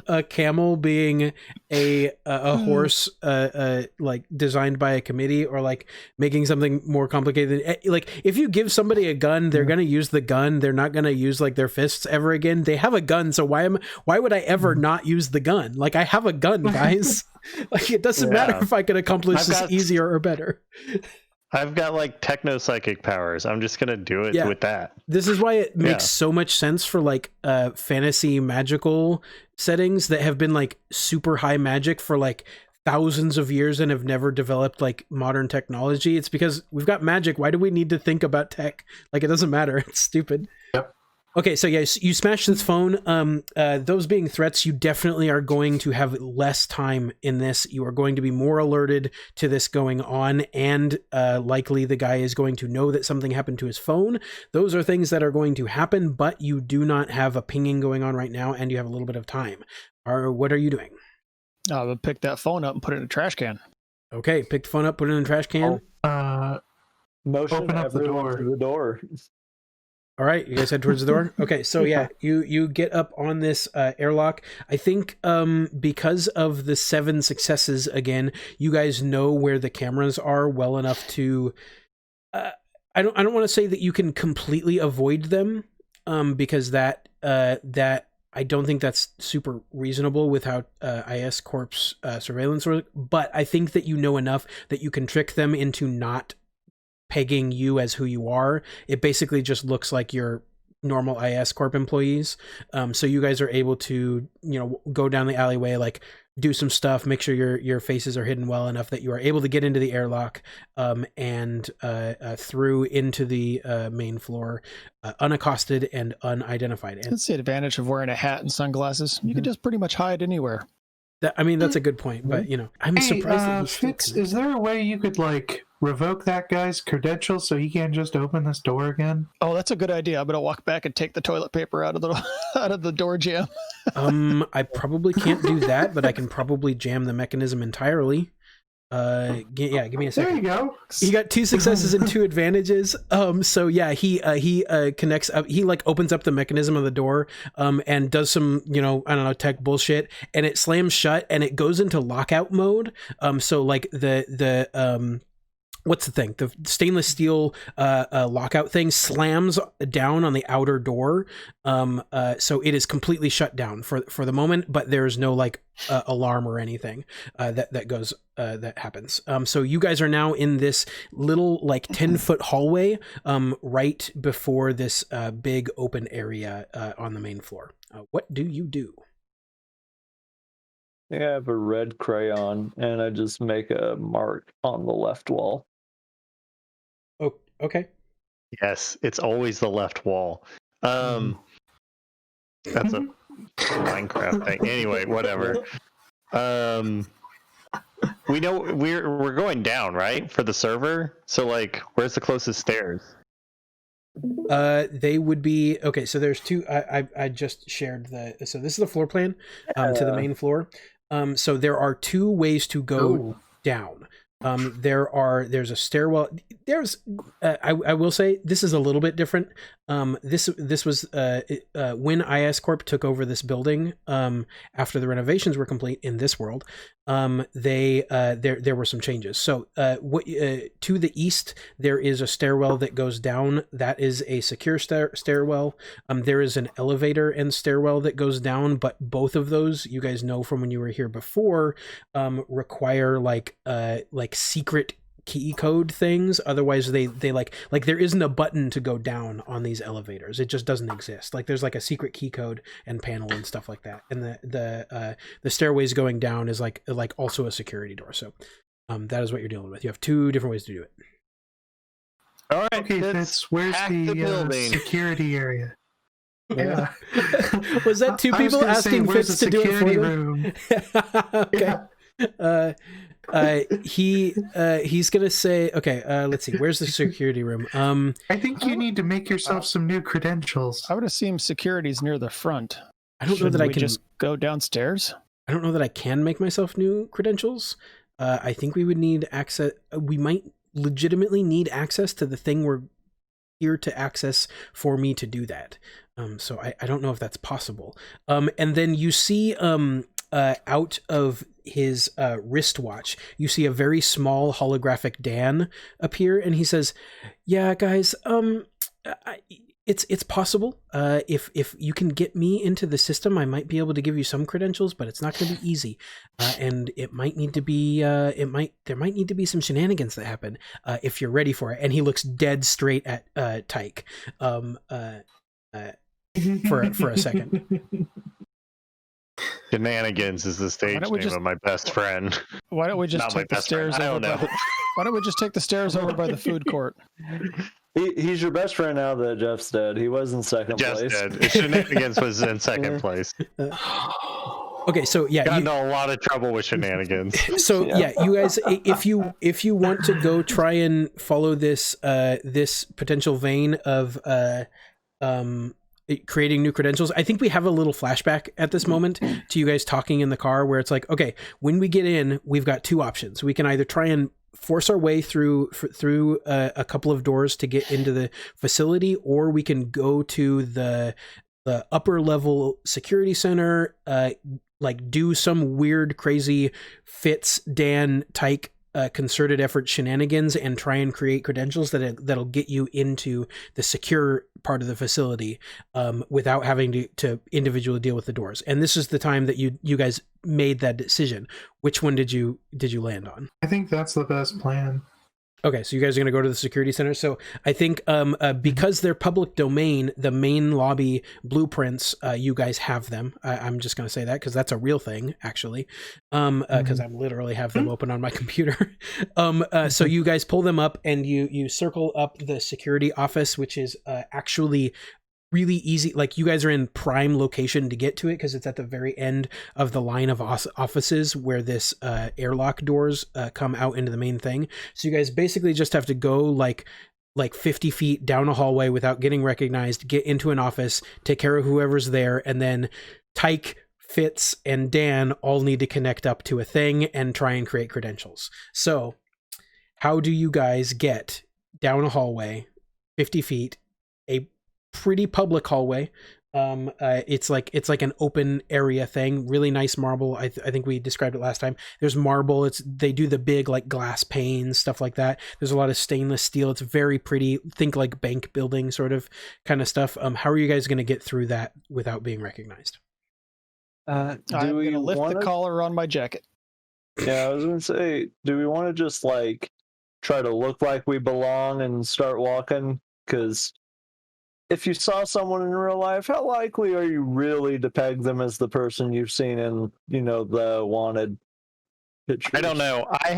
a camel being a horse like designed by a committee, or like making something more complicated. Like if you give somebody a gun, they're gonna use the gun. They're not gonna use like their fists ever again. They have a gun, so why would I ever not use the gun? Like I have a gun, guys. Like it doesn't matter Yeah. if I can accomplish I've this got- easier or better. I've got like techno psychic powers. I'm just gonna do it Yeah. with that. This is why it makes Yeah. so much sense for like fantasy magical settings that have been like super high magic for like thousands of years and have never developed like modern technology. It's because we've got magic. Why do we need to think about tech? Like it doesn't matter. It's stupid. Yep. Okay, so yeah, you smash this phone. Those being threats, you definitely are going to have less time in this. You are going to be more alerted to this going on, and likely the guy is going to know that something happened to his phone. Those are things that are going to happen, but you do not have a pinging going on right now, and you have a little bit of time. What are you doing? I would pick that phone up and put it in a trash can. Okay, pick the phone up, put it in the trash can. Motion Open up the everyone door. to the door. All right, you guys head towards the door. Okay, so yeah, you get up on this airlock. I think because of the 7 successes again, you guys know where the cameras are well enough to. I don't want to say that you can completely avoid them, because that I don't think that's super reasonable with how IS Corp's surveillance works. But I think that you know enough that you can trick them into not pegging you as who you are. It basically just looks like you're normal IS Corp employees. So you guys are able to, go down the alleyway, like do some stuff, make sure your faces are hidden well enough that you are able to get into the airlock and through into the main floor unaccosted and unidentified. And that's the advantage of wearing a hat and sunglasses. You can just pretty much hide anywhere. That's a good point, but I'm surprised that he's still Fitz, is there a way you could revoke that guy's credentials so he can't just open this door again? Oh, that's a good idea. I'm gonna walk back and take the toilet paper out of the door jam. I probably can't do that, but I can probably jam the mechanism entirely. Give me a second. There you go. He got 2 successes and 2 advantages. So yeah, he connects up. He opens up the mechanism of the door, and does some tech bullshit, and it slams shut, and it goes into lockout mode. So the what's the thing? The stainless steel lockout thing slams down on the outer door. So it is completely shut down for the moment, but there's no alarm or anything that goes that happens. So you guys are now in this little 10-foot hallway right before this big open area on the main floor. What do you do? I have a red crayon and I just make a mark on the left wall. Oh, okay. Yes, it's always the left wall. That's a Minecraft thing. Anyway, whatever. We know we're going down, right? For the server. So where's the closest stairs? They would be okay. So there's 2. I just shared so this is the floor plan to the main floor. So there are 2 ways to go down. There's a stairwell. I will say this is a little bit different. This was when IS Corp took over this building after the renovations were complete in this world. There were some changes. So to the east there is a stairwell that goes down. That is a secure stairwell. There is an elevator and stairwell that goes down, but both of those, you guys know from when you were here before, require secret key code things. Otherwise they there isn't a button to go down on these elevators. It just doesn't exist. There's a secret key code and panel and stuff like that. And the stairways going down is also a security door. So that is what you're dealing with. You have 2 different ways to do it. All right, Okay, Fitz, where's the security area? Yeah. Was that 2 people asking Fitz to do it for them? Okay. Yeah. He's gonna say, okay, let's see, where's the security room? I think you need to make yourself some new credentials. I would assume security's near the front. I don't know that I can just go downstairs. I don't know that I can make myself new credentials. I think we would need access. We might legitimately need access to the thing we're here to access for me to do that. So I don't know if that's possible. And then you see out of his wristwatch, you see a very small holographic Dan appear, and he says, "Yeah, guys, it's possible. If you can get me into the system, I might be able to give you some credentials, but it's not going to be easy, and it might need to be there might need to be some shenanigans that happen if you're ready for it." And he looks dead straight at Tyke for a second. Shenanigans is the stage name of my best friend. Why don't we just take the stairs over? Why don't we just take the stairs over by the food court? He's your best friend now that Jeff's dead. He was in second place. Dead. Shenanigans was in second place. Okay, so yeah, got into a lot of trouble with shenanigans. So yeah, you guys, if you want to go try and follow this this potential vein of creating new credentials, I think we have a little flashback at this moment to you guys talking in the car where it's okay, when we get in, we've got 2 options. We can either try and force our way through a couple of doors to get into the facility, or we can go to the upper level security center, do some weird, crazy Fitz, Dan, Tyke concerted effort shenanigans and try and create credentials that'll get you into the secure part of the facility without having to individually deal with the doors. And this is the time that you guys made that decision. Which one did you land on? I think that's the best plan. Okay, so you guys are going to go to the security center. So I think because they're public domain, the main lobby blueprints, you guys have them. I'm just going to say that because that's a real thing, actually, because I literally have them open on my computer. So you guys pull them up and you circle up the security office, which is actually really easy. Like, you guys are in prime location to get to it because it's at the very end of the line of offices where this airlock doors come out into the main thing. So you guys basically just have to go like 50 feet down a hallway without getting recognized, get into an office, take care of whoever's there, and then Tyke, Fitz, and Dan all need to connect up to a thing and try and create credentials. So how do you guys get down a hallway 50 feet, a pretty public hallway? It's like an open area thing, really nice marble. I think we described it last time. There's marble. They do the big like glass panes, stuff like that. There's a lot of stainless steel. It's very pretty. Think like bank building sort of kind of stuff. How are you guys going to get through that without being recognized? I'm going to lift the collar on my jacket. Yeah, I was going to say, do we want to just like try to look like we belong and start walking? Because if you saw someone in real life, how likely are you really to peg them as the person you've seen in, the wanted pictures? I don't know. I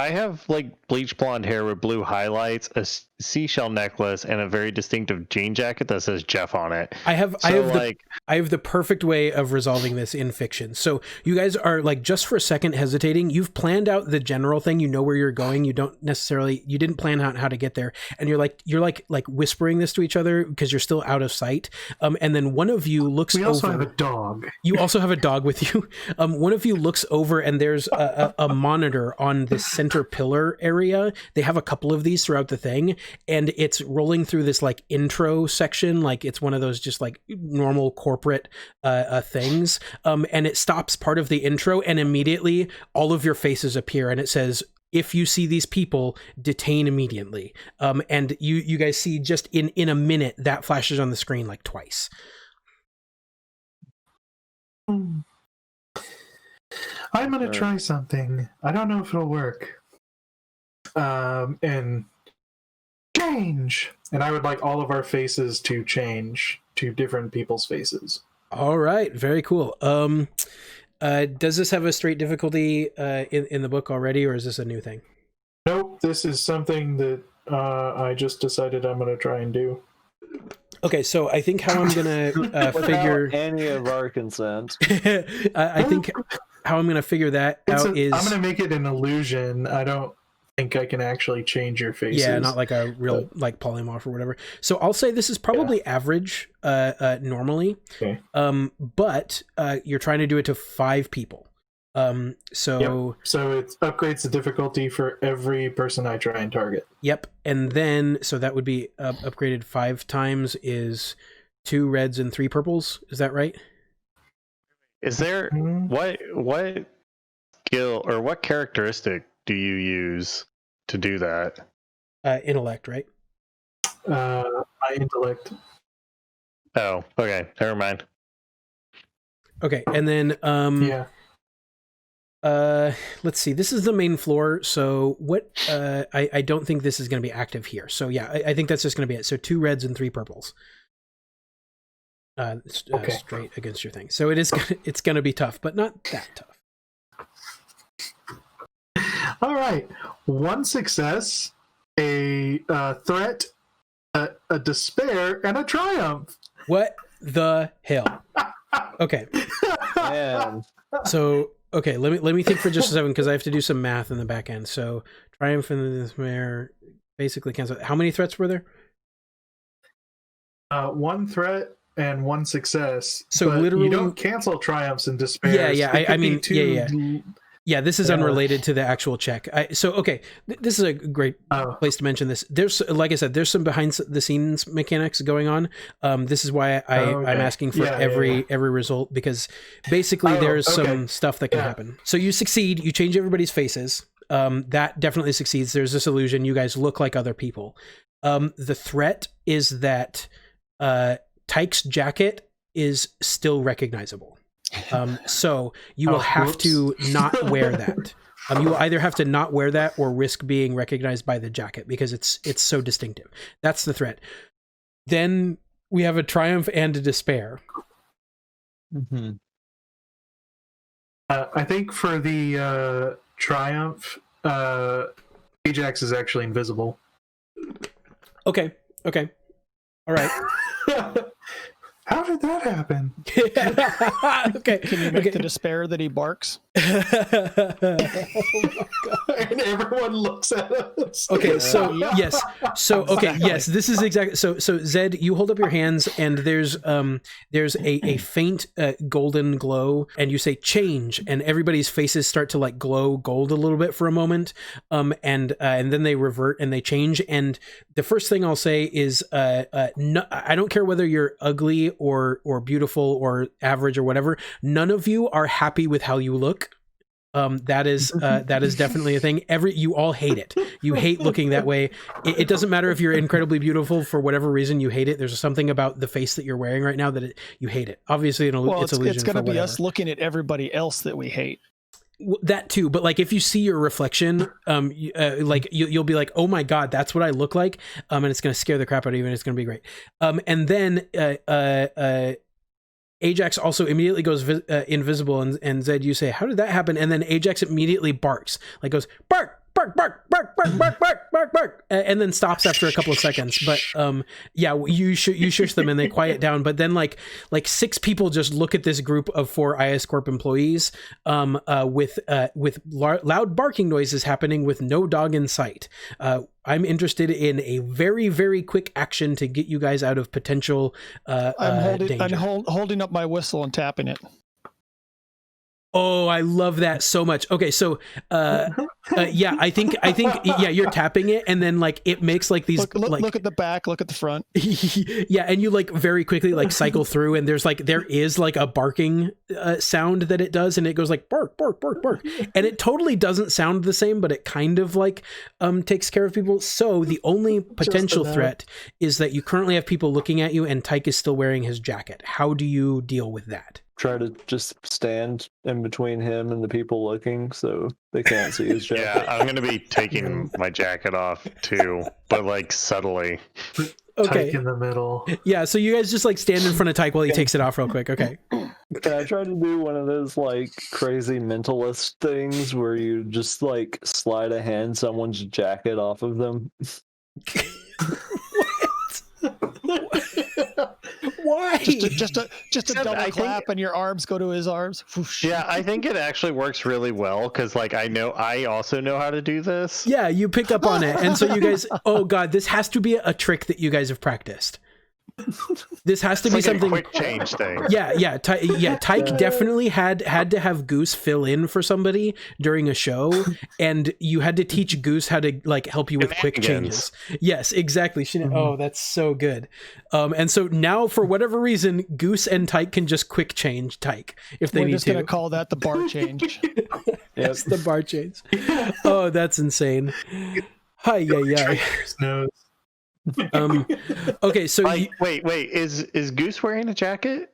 have like bleach blonde hair with blue highlights, a seashell necklace, and a very distinctive jean jacket that says Jeff on it. I have the perfect way of resolving this in fiction. So you guys are like, just for a second hesitating. You've planned out the general thing. You know where you're going. You didn't plan out how to get there. And you're like whispering this to each other because you're still out of sight. And then one of you looks over. We also have a dog. You also have a dog with you. One of you looks over and there's a monitor on the center pillar area. They have a couple of these throughout the thing, and it's rolling through this like intro section, like it's one of those just like normal corporate things, and it stops part of the intro, and immediately all of your faces appear, and it says, if you see these people, detain immediately. And you guys see just in a minute that flashes on the screen like twice. I'm going to try something. I don't know if it'll work. And change. And I would like all of our faces to change to different people's faces. All right. Very cool. Does this have a straight difficulty in the book already, or is this a new thing? Nope. This is something that I just decided I'm going to try and do. Okay, so I think how I'm gonna figure any of our consent. I think how I'm gonna figure that out is I'm gonna make it an illusion. I don't think I can actually change your faces. Yeah, not like a real like polymorph or whatever. So I'll say this is probably average normally. Okay. But you're trying to do it to 5 people. So it upgrades the difficulty for every person I try and target. Yep. And then so that would be upgraded 5 times is 2 reds and 3 purples. Is that right? Is there what skill or what characteristic do you use to do that? Intellect, right? My intellect. Oh, okay. Never mind. Okay, and then let's see. This is the main floor. So what? I don't think this is going to be active here. So yeah, I think that's just going to be it. So 2 reds and 3 purples. Straight against your thing. So it's going to be tough, but not that tough. All right, 1 success, a threat, a despair, and a triumph. What the hell? Okay. Man. So okay, let me think for just a second because I have to do some math in the back end. So triumph and the despair basically cancel. How many threats were there? 1 threat and 1 success. So literally, you don't cancel triumphs and despairs. Yeah. I mean, yeah. This is unrelated to the actual check. This is a great place to mention this. There's, like I said, there's some behind the scenes mechanics going on. This is why I'm asking for every result, because basically there's some stuff that can happen. So you succeed, you change everybody's faces. That definitely succeeds. There's this illusion. You guys look like other people. The threat is that Tyke's jacket is still recognizable. So you will have to not wear that. You will either have to not wear that or risk being recognized by the jacket because it's so distinctive. That's the threat. Then we have a triumph and a despair. Mm-hmm. I think for the triumph, Ajax is actually invisible. Okay. All right. How did that happen? Okay. Can you make the despair that he barks? And everyone looks at us. Okay, so yes, so okay, yes, this is exactly so. Zed, you hold up your hands, and there's a faint golden glow, and you say change, and everybody's faces start to like glow gold a little bit for a moment, and then they revert and they change. And the first thing I'll say is, no, I don't care whether you're ugly or beautiful or average or whatever. None of you are happy with how you look. That is definitely a thing. You all hate it. You hate looking that way. It doesn't matter if you're incredibly beautiful for whatever reason you hate it. There's something about the face that you're wearing right now that you hate it. Obviously, it's illusion. It's going to be us looking at everybody else that we hate. That too, but like if you see your reflection, like you'll be like, oh my god, that's what I look like, and it's going to scare the crap out of you, and it's going to be great. And then Ajax also immediately goes invisible, and Zed, you say, how did that happen? And then Ajax immediately barks, like goes bark, bark, bark, bark, bark, bark, bark, bark, bark, and then stops after a couple of seconds. But yeah, you shush them and they quiet down. But then like 6 people just look at this group of 4 IS Corp employees with loud barking noises happening with no dog in sight. I'm interested in a very, very quick action to get you guys out of potential danger. I'm holding up my whistle and tapping it. Oh, I love that so much. Okay, so yeah, I think yeah, you're tapping it, and then like it makes like these look at the back, look at the front. Yeah, and you like very quickly like cycle through, and there is like a barking sound that it does, and it goes like bark, bark, bark, bark, and it totally doesn't sound the same, but it kind of like takes care of people. So the only potential threat is that you currently have people looking at you, and Tyke is still wearing his jacket. How do you deal with that? Try to just stand in between him and the people looking so they can't see his jacket. Yeah, I'm going to be taking my jacket off too, but like subtly. Okay. Tyke in the middle. Yeah, so you guys just like stand in front of Tyke while he takes it off real quick. Okay. Can I try to do one of those like crazy mentalist things where you just like slide a hand someone's jacket off of them? Why? Just a double clap and your arms go to his arms. Whoosh. Yeah, I think it actually works really well because like I also know how to do this. Yeah, you picked up on it, and so you guys. Oh god, this has to be a trick that you guys have practiced. This has to be like something. A quick change thing. Yeah. Tyke definitely had to have Goose fill in for somebody during a show, and you had to teach Goose how to like help you with quick changes. Yes, exactly. Oh, that's so good. And so now for whatever reason, Goose and Tyke can just quick change Tyke if they need to. We're just gonna call that the bar change. That's the bar change. Oh, that's insane. Hi, yeah. Nose. Okay, so wait, is Goose wearing a jacket?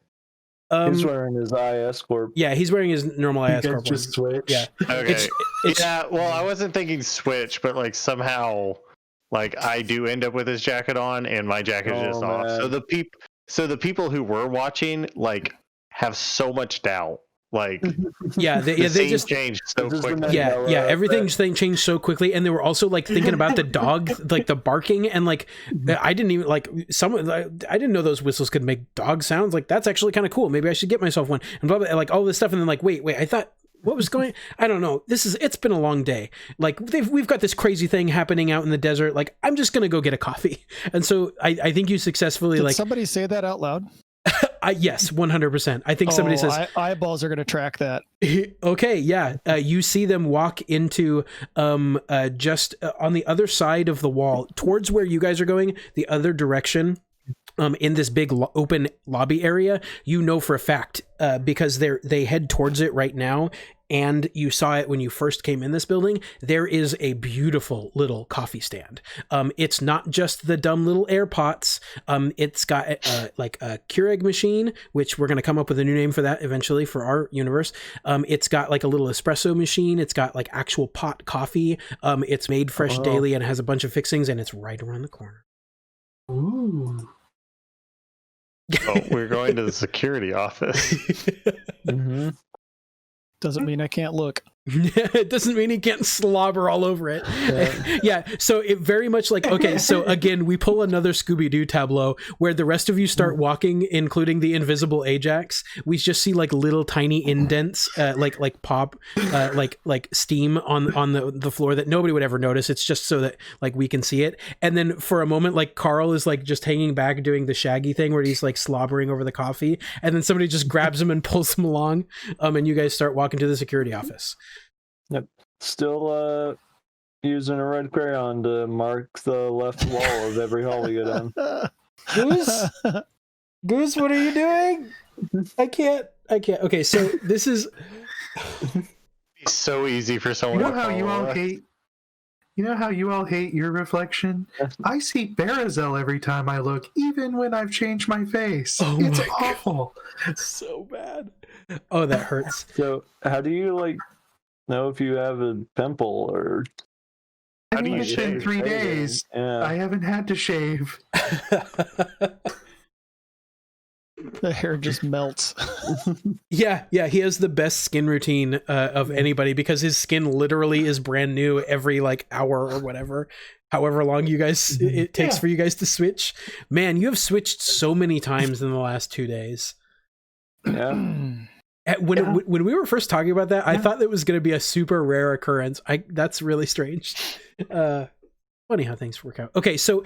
He's wearing his IS Corp. Yeah, he's wearing his normal IS Corp. Just switch. Yeah. Okay. Yeah, well, I wasn't thinking switch, but like somehow like I do end up with his jacket on and my jacket is just off. So the people who were watching like have so much doubt. Like they just changed so quickly. Yeah, everything's changed so quickly, and they were also like thinking about the dog, like the barking, and like I didn't even I didn't know those whistles could make dog sounds. Like that's actually kind of cool. Maybe I should get myself one, and blah, blah, like all this stuff, and then like wait, I thought. What was going? I don't know. It's been a long day. Like we've got this crazy thing happening out in the desert. Like I'm just gonna go get a coffee, and so I think you successfully Did somebody say that out loud? Yes, 100%. I think somebody says eyeballs are going to track that. Okay, yeah. You see them walk into just on the other side of the wall, towards where you guys are going, the other direction. In this big open lobby area, you know for a fact because they head towards it right now. and you saw it when you first came in this building, there is a beautiful little coffee stand. It's not just the dumb little air pots. It's got like a Keurig machine, which we're going to come up with a new name for that eventually for our universe. It's got like a little espresso machine. It's got like actual pot coffee. It's made fresh daily and has a bunch of fixings, and it's right around the corner. Ooh. Oh, we're going to the security office. Mm-hmm. Doesn't mean I can't look. It doesn't mean he can't slobber all over it. Yeah. So it very much like, okay, so again, we pull another Scooby-Doo tableau where the rest of you start walking, including the invisible Ajax. We just see like little tiny indents, like pop, like steam on the floor that nobody would ever notice. It's just so that like we can see it. And then for a moment, like Carl is like just hanging back doing the Shaggy thing where he's like slobbering over the coffee. And then somebody just grabs him and pulls him along. And you guys start walking to the security office. Yep. Still using a red crayon to mark the left wall of every hall we go down. Goose, what are you doing? I can't. Okay, so this is It's so easy for someone You know to how you follow all us. hate. You know how you all hate your reflection? I see Barazel every time I look, even when I've changed my face. Oh It's my awful. it's so bad. Oh, that hurts. So how do you like know if you have a pimple or I How do mean, you it's been shave? 3 days. Yeah. I haven't had to shave. The hair just melts. Yeah, he has the best skin routine of anybody because his skin literally is brand new every like hour or whatever, however long you guys it takes for you guys to switch. Man, you have switched so many times in the last 2 days. Yeah. When we were first talking about that, I thought that was going to be a super rare occurrence. That's really strange. Funny how things work out. Okay, so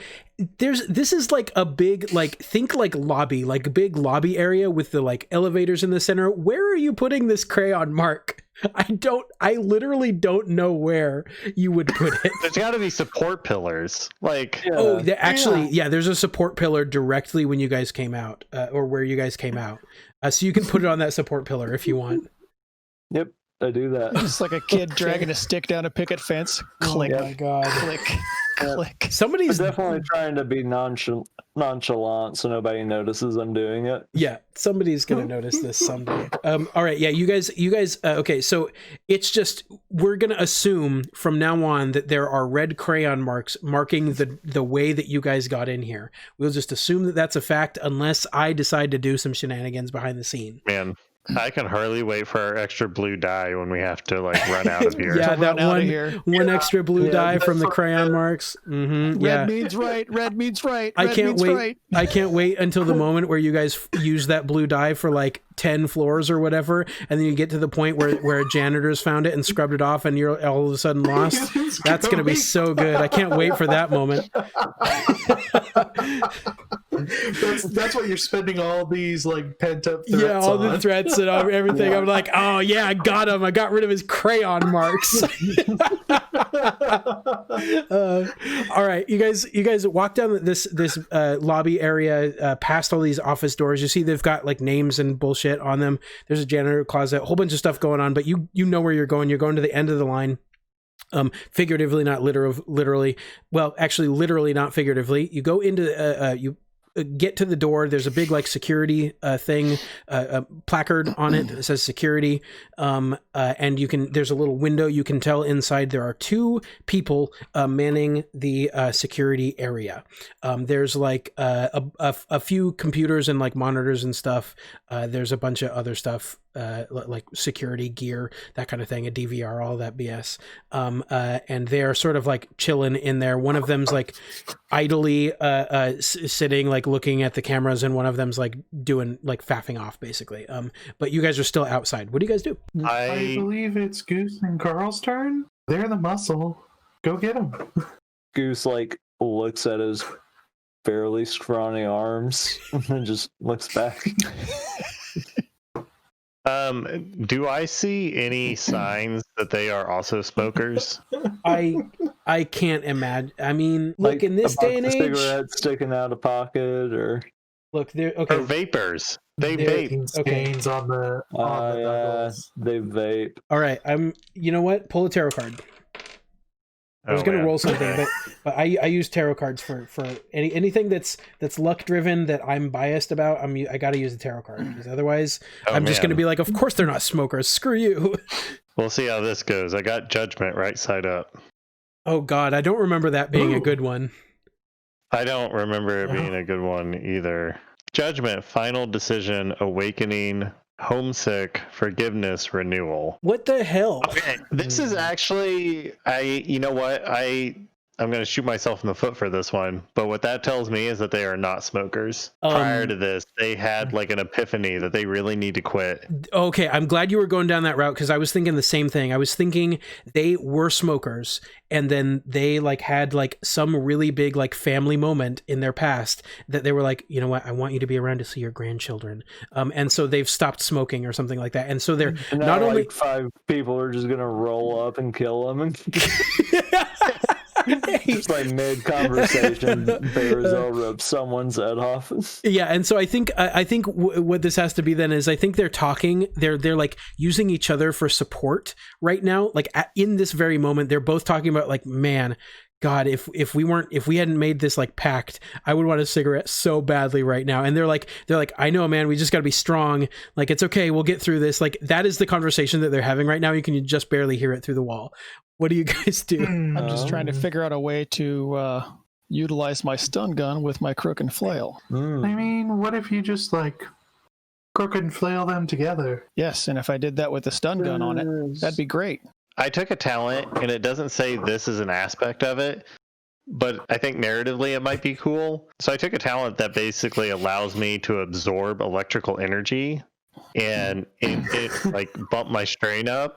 this is like a big think like lobby, like a big lobby area with the like elevators in the center. Where are you putting this crayon mark? I literally don't know where you would put it. There's got to be support pillars. Like, Oh, there's a support pillar directly when you guys came out, or where you guys came out. So you can put it on that support pillar if you want. Yep. I do that. Just like a kid dragging a stick down a picket fence. Click. Oh my god! Click. Click. I'm Somebody's definitely trying to be nonchalant so nobody notices I'm doing it. Yeah, somebody's gonna notice this someday. All right, yeah, you guys. Okay, so it's just we're gonna assume from now on that there are red crayon marks marking the way that you guys got in here. We'll just assume that that's a fact, unless I decide to do some shenanigans behind the scene. man, I can hardly wait for our extra blue dye when we have to like run out of here. Yeah, that Run out of here. one extra blue dye from the that's crayon marks. Mm-hmm, Red means right. Red means right. I Red can't means wait. right. I can't wait until the moment where you guys use that blue dye for like 10 floors or whatever, and then you get to the point where janitors found it and scrubbed it off, and you're all of a sudden lost. That's gonna be so good. I can't wait for that moment. That's what you're spending all these like pent up threats Yeah, all the on. threats and everything. I'm like, oh yeah, I got him. I got rid of his crayon marks. All right, you guys walk down this lobby area, past all these office doors. You see they've got like names and bullshit on them. There's a janitor closet, a whole bunch of stuff going on, but you know where you're going. You're going to the end of the line. Figuratively, not literally. Well, actually, literally, not figuratively. You go into you get to the door. There's a big like security thing, placard on it that says security, and there's a little window. You can tell inside there are 2 people manning the security area. There's like a few computers and like monitors and stuff. There's a bunch of other stuff like security gear, that kind of thing, a DVR, all that BS. And they're sort of like chilling in there. One of them's like idly sitting, like looking at the cameras, and one of them's like doing like faffing off basically. But you guys are still outside. What do you guys do? I believe it's Goose and Carl's turn. They're the muscle. Go get them. Goose like looks at his fairly scrawny arms and then just looks back. Do I see any signs that they are also smokers? I can't imagine. I mean, look, Like in this a day and box of age, cigarettes sticking out of pocket, or Look, they're okay. Or vapors. They They're- vape. Stains on the knuckles. They vape. All right, you know what? Pull a tarot card. I was Oh, gonna man. roll something, but I use tarot cards for anything that's luck driven that I'm biased about. I got to use a tarot card because otherwise I'm just gonna be like, of course they're not smokers. Screw you. We'll see how this goes. I got Judgment right side up. Oh God, I don't remember that being a good one. I don't remember it being a good one either. Judgment, Final Decision, Awakening, Homesick, Forgiveness, Renewal. What the hell? Okay, this is actually, you know what? I'm going to shoot myself in the foot for this one, but what that tells me is that they are not smokers. Prior to this, they had like an epiphany that they really need to quit. Okay, I'm glad you were going down that route because I was thinking the same thing. I was thinking they were smokers and then they like had like some really big like family moment in their past that they were like, you know what, I want you to be around to see your grandchildren. And so they've stopped smoking or something like that. And so they're And not now, only like 5 people are just gonna roll up and kill them and just like mid conversation, Bearzell rips someone's head off. Yeah, and so I think what this has to be then is I think they're talking, they're like using each other for support right now. Like in this very moment, they're both talking about like, man, God, if we hadn't made this like pact, I would want a cigarette so badly right now. And they're like, I know, man, we just got to be strong. Like, it's okay, we'll get through this. Like, that is the conversation that they're having right now. You can just barely hear it through the wall. What do you guys do? I'm just trying to figure out a way to utilize my stun gun with my crook and flail. I mean, what if you just like crook and flail them together? Yes, and if I did that with the stun gun on it, that'd be great. I took a talent, and it doesn't say this is an aspect of it, but I think narratively it might be cool. So I took a talent that basically allows me to absorb electrical energy, and it like bumped my strain up.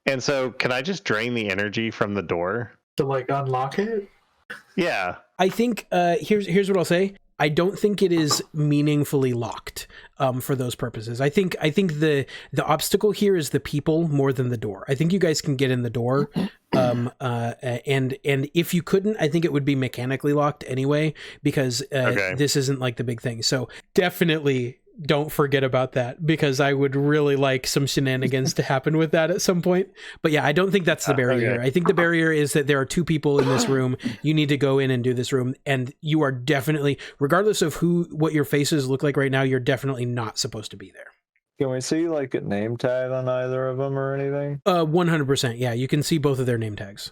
And so can I just drain the energy from the door? To like unlock it? Yeah. I think here's what I'll say. I don't think it is meaningfully locked for those purposes. I think the obstacle here is the people more than the door. I think you guys can get in the door, and if you couldn't, I think it would be mechanically locked anyway because this isn't like the big thing. So definitely don't forget about that because I would really like some shenanigans to happen with that at some point. But yeah, I don't think that's the barrier. I think the barrier is that there are 2 people in this room. You need to go in and do this room, and you are definitely, regardless of what your faces look like right now, you're definitely not supposed to be there. Can we see like a name tag on either of them or anything? 100%. Yeah, you can see both of their name tags.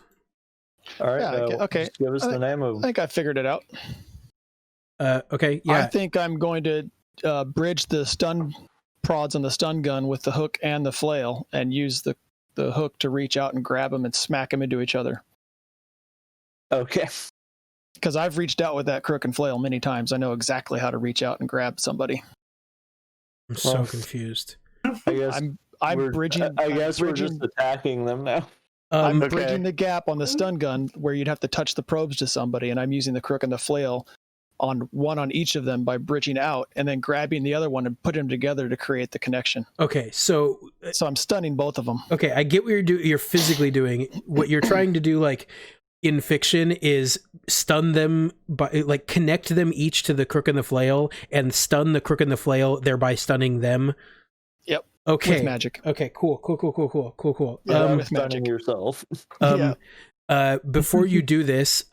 All right. Yeah, okay. Just give us the name of. I think I figured it out. Okay. Yeah. I think I'm going to bridge the stun prods on the stun gun with the hook and the flail and use the hook to reach out and grab them and smack them into each other. Okay. Because I've reached out with that crook and flail many times. I know exactly how to reach out and grab somebody. I'm so confused. I guess I'm bridging. I guess we're just attacking them now. I'm bridging the gap on the stun gun where you'd have to touch the probes to somebody, and I'm using the crook and the flail on one on each of them by bridging out and then grabbing the other one and putting them together to create the connection. Okay, so I'm stunning both of them. Okay, I get what you're physically doing. What you're trying to do, like in fiction, is stun them by like connect them each to the crook and the flail and stun the crook and the flail, thereby stunning them. Yep. Okay. With magic. Okay. Cool. Yeah, with stunning yourself. Yeah. Before you do this,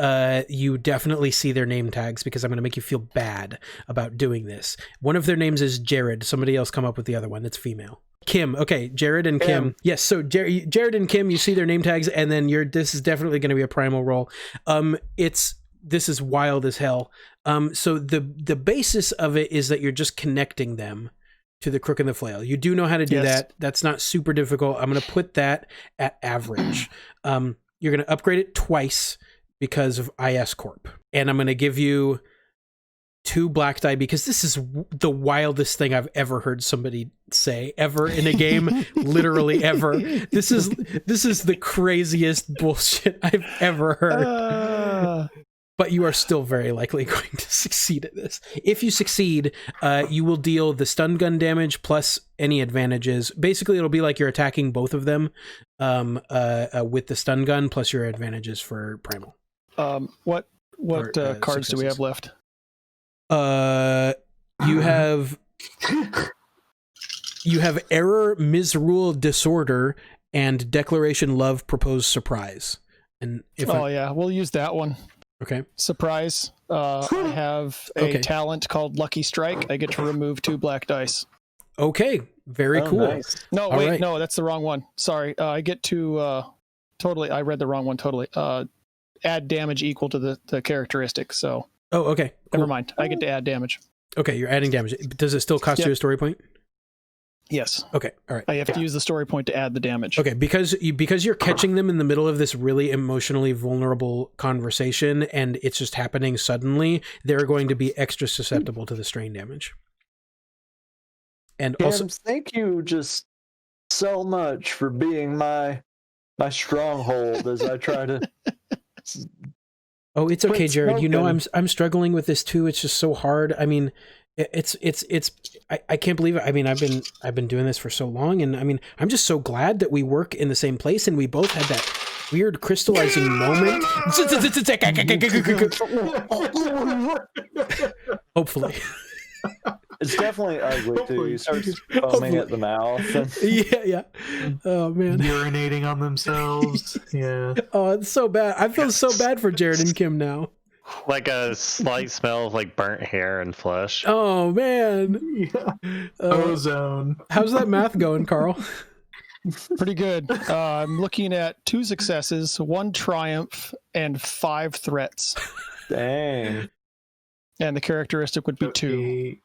you definitely see their name tags because I'm going to make you feel bad about doing this. One of their names is Jared. Somebody else come up with the other one. It's female. Kim. Okay, Jared and Kim. Yes, so Jared and Kim, you see their name tags, and then this is definitely going to be a primal roll. This is wild as hell. So the basis of it is that you're just connecting them to the crook and the flail. You do know how to do that. That's not super difficult. I'm going to put that at average. You're going to upgrade it twice because of IS Corp. And I'm going to give you 2 black die because this is the wildest thing I've ever heard somebody say ever in a game. Literally ever. This is the craziest bullshit I've ever heard. But you are still very likely going to succeed at this. If you succeed, you will deal the stun gun damage plus any advantages. Basically, it'll be like you're attacking both of them with the stun gun plus your advantages for primal. What cards do we have left? You You have error, misrule, disorder, and declaration, love, propose, surprise. And if yeah, we'll use that one. Okay. Surprise. I have a talent called Lucky Strike. I get to remove 2 black dice. Okay. Very cool. Nice. No, All wait, right. no, that's the wrong one. Sorry. I get to totally. I read the wrong one. Totally. Add damage equal to the characteristic. So. Oh, okay. Cool. Never mind. I get to add damage. Okay, you're adding damage. Does it still cost you a story point? Yes. Okay. All right. I have to use the story point to add the damage. Okay, because you're catching them in the middle of this really emotionally vulnerable conversation, and it's just happening suddenly, they're going to be extra susceptible to the strain damage. And also, thank you just so much for being my stronghold as I try to. oh, it's okay, quit Jared. You know, smoking. I'm struggling with this too. It's just so hard. I mean, I can't believe it. I mean, I've been doing this for so long, and I mean, I'm just so glad that we work in the same place, and we both had that weird crystallizing moment. Hopefully. It's definitely ugly too. He starts foaming at the mouth. Yeah. Oh man. Urinating on themselves. Yeah. Oh, it's so bad. I feel so bad for Jared and Kim now. Like a slight smell of like burnt hair and flesh. Oh man. Yeah. Ozone. How's that math going, Carl? Pretty good. I'm looking at 2 successes, 1 triumph, and 5 threats. Dang. And the characteristic would be 2.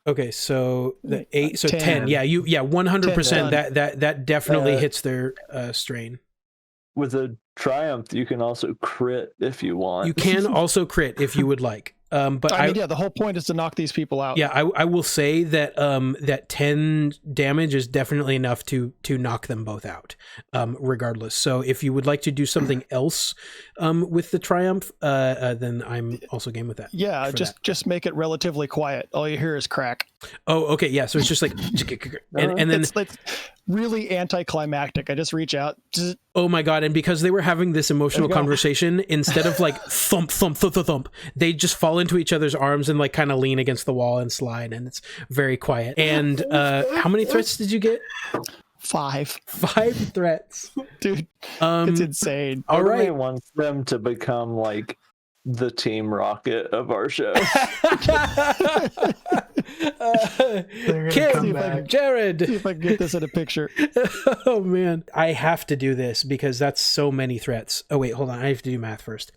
Okay, so the 8, so 10. 10. Yeah, 100%. 10. That definitely hits their strain. With a triumph, you can also crit if you want. You can also crit if you would like. But I mean, the whole point is to knock these people out. Yeah, I will say that that 10 damage is definitely enough to knock them both out, regardless. So if you would like to do something else with the triumph, then I'm also game with that. Yeah, just make it relatively quiet. All you hear is crack. Oh, okay, yeah. So it's just like, and then it's really anticlimactic. I just reach out. Oh my god! And because they were having this emotional conversation, instead of like thump thump thump thump thump, they just fall into each other's arms and like kind of lean against the wall and slide, and it's very quiet. And how many threats did you get? 5. 5 threats, dude. It's insane. All right, wants them to become like the Team Rocket of our show. Kim, Jared. See if I can get this in a picture. Oh man, I have to do this because that's so many threats. Oh wait, hold on, I have to do math first.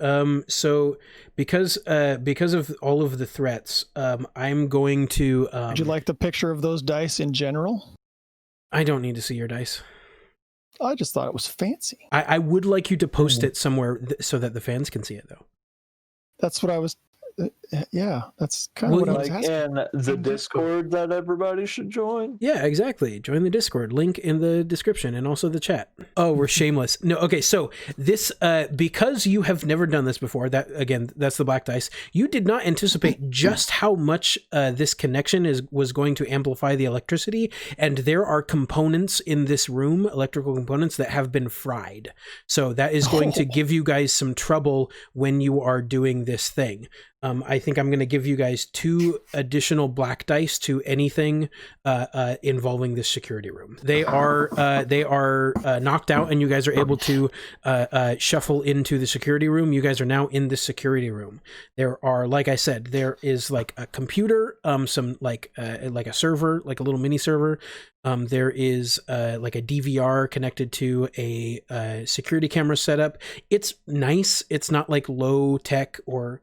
So because of all of the threats, I'm going to. Would you like the picture of those dice in general? I don't need to see your dice. I just thought it was fancy. I would like you to post it somewhere so that the fans can see it, though. That's what I was. Yeah, that's kind of what I was asking. In the Discord that everybody should join. Yeah, exactly. Join the Discord. Link in the description and also the chat. Oh, we're shameless. No, okay. So this, because you have never done this before, that's the black dice. You did not anticipate just how much this connection was going to amplify the electricity, and there are components in this room, electrical components that have been fried. So that is going to give you guys some trouble when you are doing this thing. I think I'm going to give you guys 2 additional black dice to anything involving this security room. They are knocked out, and you guys are able to shuffle into the security room. You guys are now in the security room. There are, like I said, there is like a computer, some like a server, like a little mini server. There is like a DVR connected to a security camera setup. It's nice. It's not like low tech or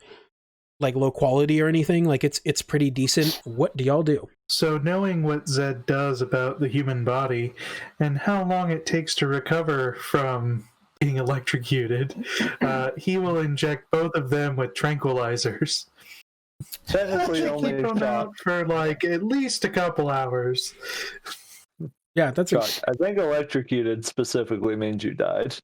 like low quality or anything. Like it's pretty decent. What do y'all do? So knowing what Zed does about the human body and how long it takes to recover from being electrocuted, he will inject both of them with tranquilizers. Technically That should only keep them out for like at least a couple hours. Yeah, that's I think electrocuted specifically means you died.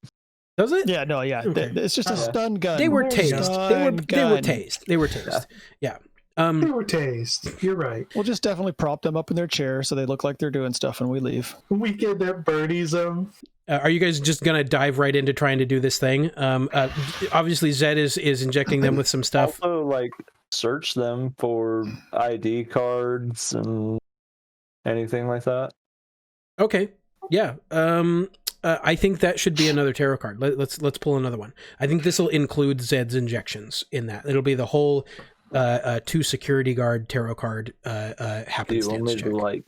Does it? Yeah, no, yeah. Okay. It's just a stun gun. They were tased. They were tased. They were tased. Yeah. They were tased. You're right. We'll just definitely prop them up in their chair so they look like they're doing stuff when we leave. We get that birdies them. Are you guys just gonna dive right into trying to do this thing? Obviously, Zed is injecting them with some stuff. Also, like search them for ID cards and anything like that. Okay. Yeah. I think that should be another tarot card. Let's pull another one. I think this will include Zed's injections in that. It'll be the whole 2 security guard tarot card happenstance. Do you want me check. to like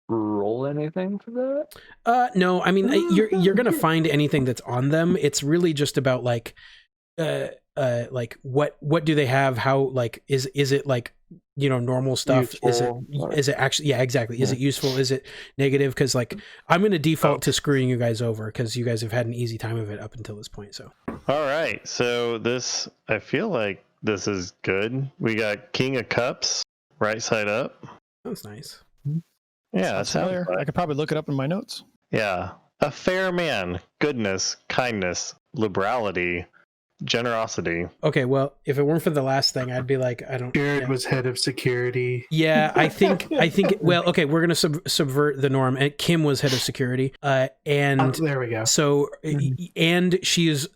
roll anything for that? No, I mean you're gonna find anything that's on them. It's really just about like what do they have? How like is it like, you know, normal stuff? Useful. Is it actually, yeah, exactly. Is it useful? Is it negative? Because like I'm gonna default to screwing you guys over because you guys have had an easy time of it up until this point. So All right, so this, I feel like this is good. We got King of Cups, right side up. that's nice. Yeah, that sounds familiar. I could probably look it up in my notes. Yeah. A fair man, goodness, kindness, liberality, generosity. Okay, well, if it weren't for the last thing, I'd be like, I don't. Jared yeah. was head of security. Yeah, I think. Well, okay, we're gonna subvert the norm. And Kim was head of security, and There we go. so, and she is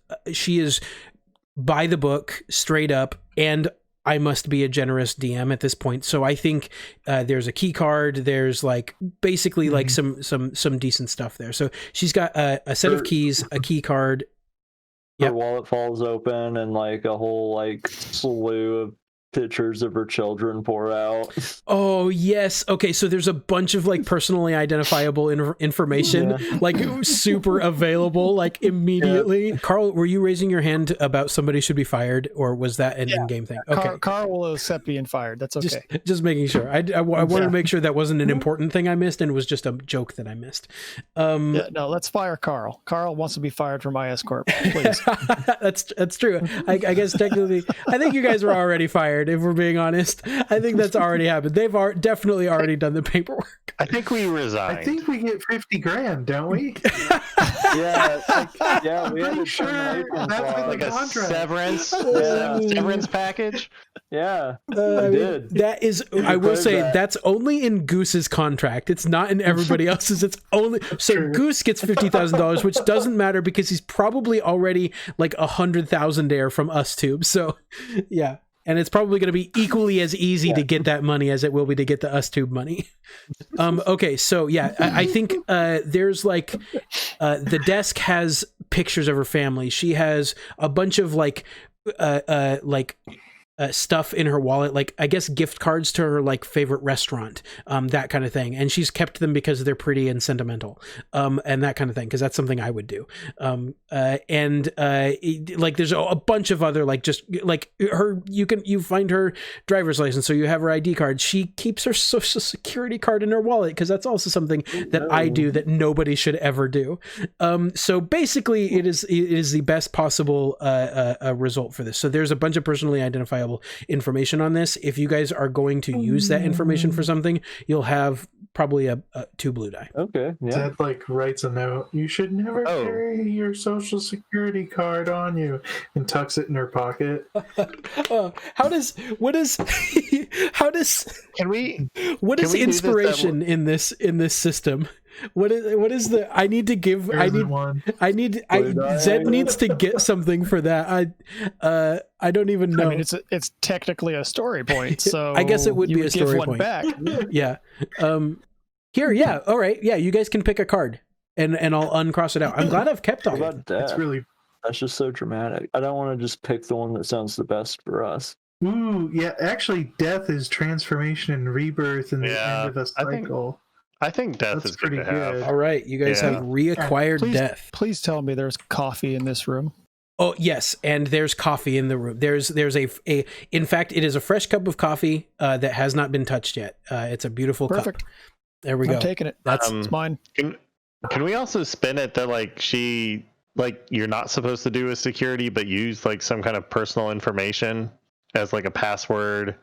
by the book, straight up, and I must be a generous DM at this point. So I think there's a key card. There's like basically like some decent stuff there. So she's got a set of keys, a key card. Her wallet falls open and like a whole like slew of pictures of her children pour out. Oh yes. Okay, so there's a bunch of like personally identifiable information, like super available, like immediately. Yeah. Carl, were you raising your hand about somebody should be fired, or was that an in-game thing? Okay, Carl will accept being fired. That's okay. Just making sure. I wanted to make sure that wasn't an important thing I missed, and it was just a joke that I missed. No, let's fire Carl. Carl wants to be fired from IS Corp. Please. That's true. I guess technically, I think you guys were already fired. If we're being honest, I think that's already happened. They've definitely already done the paperwork. I think we resigned. I think we get 50 grand, don't we? Yeah, we had Pretty a sure termination that's clause. like a contract. severance package. Yeah, I did. That is, I will say, that's only in Goose's contract. It's not in everybody else's. It's only so True. Goose gets $50,000, which doesn't matter because he's probably already like 100,000 there from us tube. So, yeah. And it's probably going to be equally as easy to get that money as it will be to get the US-Tube money. Okay, so yeah, I think there's like the desk has pictures of her family. She has a bunch of like stuff in her wallet, like I guess gift cards to her like favorite restaurant, that kind of thing. And she's kept them because they're pretty and sentimental, and that kind of thing, because that's something I would do. Like there's a bunch of other like just like her. You find her driver's license, so you have her ID card. She keeps her social security card in her wallet because that's also something that I do that nobody should ever do. So basically, it is the best possible result for this. So there's a bunch of personally identifiable information on this. If you guys are going to use that information for something, you'll have probably a 2 blue die. Okay, yeah. Zed like writes a note. You should never carry your social security card on you, and tucks it in her pocket. What is inspiration in this system? What is the I need to give Zed needs to get something for that. I don't even know. I mean, it's technically a story point, so I guess it would be a story give one point. back. Yeah. Here, yeah. All right. Yeah, you guys can pick a card and I'll uncross it out. I'm glad I've kept all What of about death? It's really That's just so dramatic. I don't want to just pick the one that sounds the best for us. ooh, yeah. Actually, death is transformation and rebirth and the end of a cycle. I think death That's is good to pretty have. good. All right, you guys have reacquired death. Please tell me there's coffee in this room. Oh yes, and there's coffee in the room. There's a in fact, it is a fresh cup of coffee that has not been touched yet. It's a beautiful Perfect. cup. There we go. I'm taking it. It's mine. Can we also spin it that like you're not supposed to do a security, but use like some kind of personal information as like a password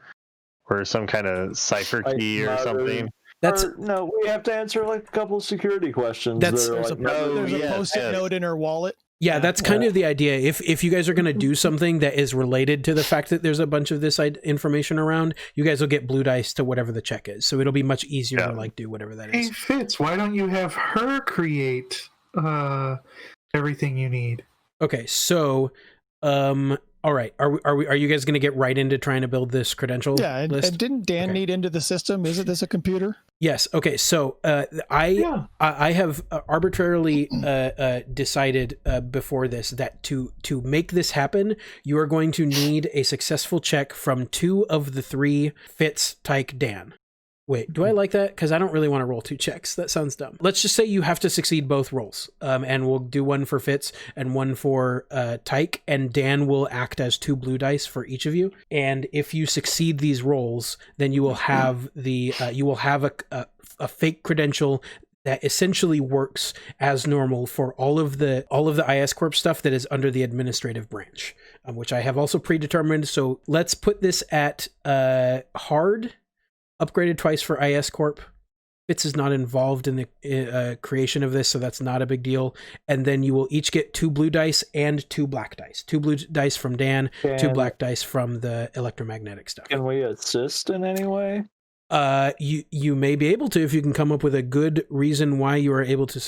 or some kind of cipher key or something? No, we have to answer like a couple of security questions. There's There's a post-it note in her wallet. Yeah, that's kind of the idea. If you guys are going to do something that is related to the fact that there's a bunch of this information around, you guys will get blue dice to whatever the check is. So it'll be much easier to like do whatever that is. Hey Fitz, why don't you have her create everything you need? Okay, so All right. Are you guys going to get right into trying to build this credential list? And didn't Dan need into the system? Isn't this a computer? Yes. Okay. So I have arbitrarily decided before this that to make this happen, you are going to need a successful check from 2 of the 3 Fitz, Tyke, Dan. Wait, do I like that? Because I don't really want to roll 2 checks. That sounds dumb. Let's just say you have to succeed both rolls. And we'll do one for Fitz and one for Tyke, and Dan will act as 2 blue dice for each of you. And if you succeed these rolls, then you will have a fake credential that essentially works as normal for all of the IS Corp stuff that is under the administrative branch, which I have also predetermined. So let's put this at hard. Upgraded twice for IS Corp. Fitz is not involved in the creation of this, so that's not a big deal. And then you will each get 2 blue dice and 2 black dice. 2 blue dice from Dan, 2 black dice from the electromagnetic stuff. Can we assist in any way? You may be able to if you can come up with a good reason why you are able to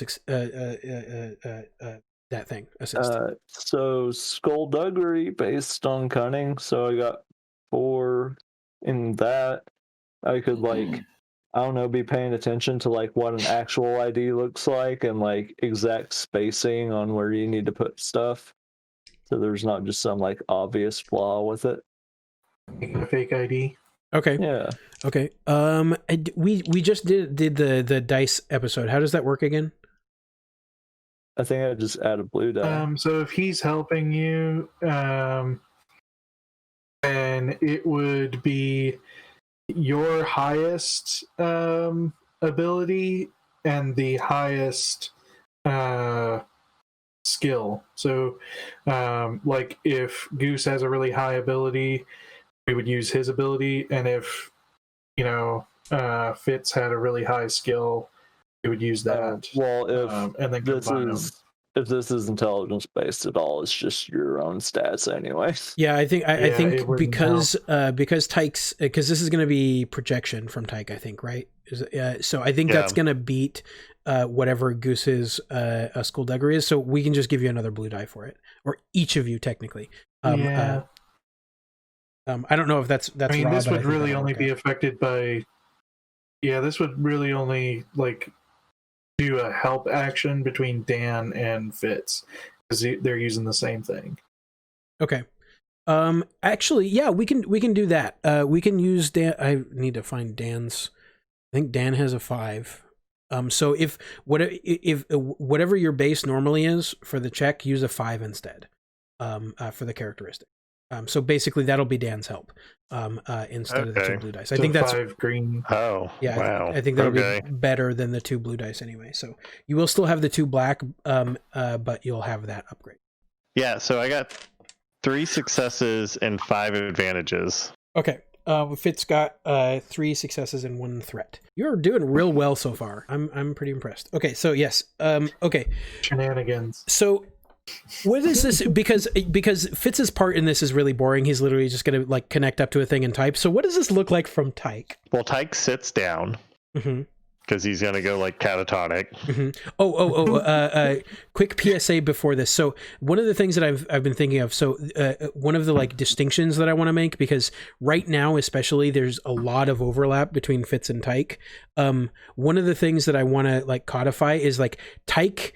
that thing assist. So skullduggery based on cunning. So I got 4 in that. I could I don't know, be paying attention to what an actual ID looks like and exact spacing on where you need to put stuff. So there's not just some obvious flaw with it. A fake ID. Okay. Yeah. Okay. We just did the dice episode. How does that work again? I think I just add a blue die. So if he's helping you, then it would be your highest ability and the highest skill. So if Goose has a really high ability, we would use his ability, and if Fitz had a really high skill, we would use that. And then if this is intelligence based at all, it's just your own stats anyway. Yeah, I think because Tyke's, because this is going to be projection from Tyke, I think, right? So I think that's going to beat whatever Goose's skullduggery is. So we can just give you another blue die for it, or each of you technically. I don't know if that's. I mean, this would really only be affected by. Yeah, this would really only do a help action between Dan and Fitz because they're using the same thing. Okay. Actually, yeah, we can do that. We can use Dan. I need to find Dan's. I think Dan has a 5. So if whatever your base normally is for the check, use a 5 instead. For the characteristic. So basically that'll be Dan's help. Instead of the 2 blue dice. I think that's 5 green. Oh, yeah. Wow. I think that'll be better than the 2 blue dice anyway. So you will still have the 2 black, but you'll have that upgrade. Yeah. So I got 3 successes and 5 advantages. Okay. Fitz got 3 successes and 1 threat. You're doing real well so far. I'm pretty impressed. Okay. So yes. Okay. Shenanigans. So. What is this? Because Fitz's part in this is really boring. He's literally just going to connect up to a thing and type. So what does this look like from Tyke? Well, Tyke sits down because he's going to go catatonic. Quick PSA before this. So one of the things that I've been thinking of. So one of the distinctions that I want to make, because right now especially there's a lot of overlap between Fitz and Tyke. One of the things that I want to codify is Tyke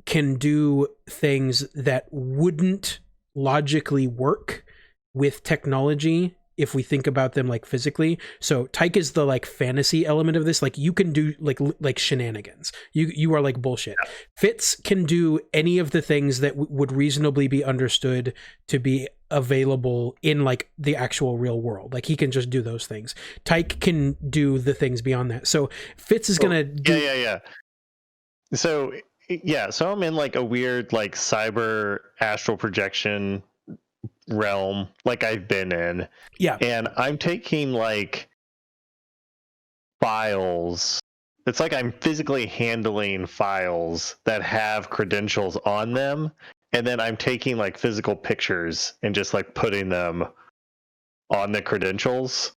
can do things that wouldn't logically work with technology if we think about them physically. So Tyke is the fantasy element of this. You can do like shenanigans. You are bullshit. Fitz can do any of the things that would reasonably be understood to be available in the actual real world. He can just do those things. Tyke can do the things beyond that. So Fitz is gonna do. Yeah. So I'm in a weird cyber astral projection realm I've been in. Yeah. And I'm taking files. It's I'm physically handling files that have credentials on them, and then I'm taking physical pictures and just putting them on the credentials.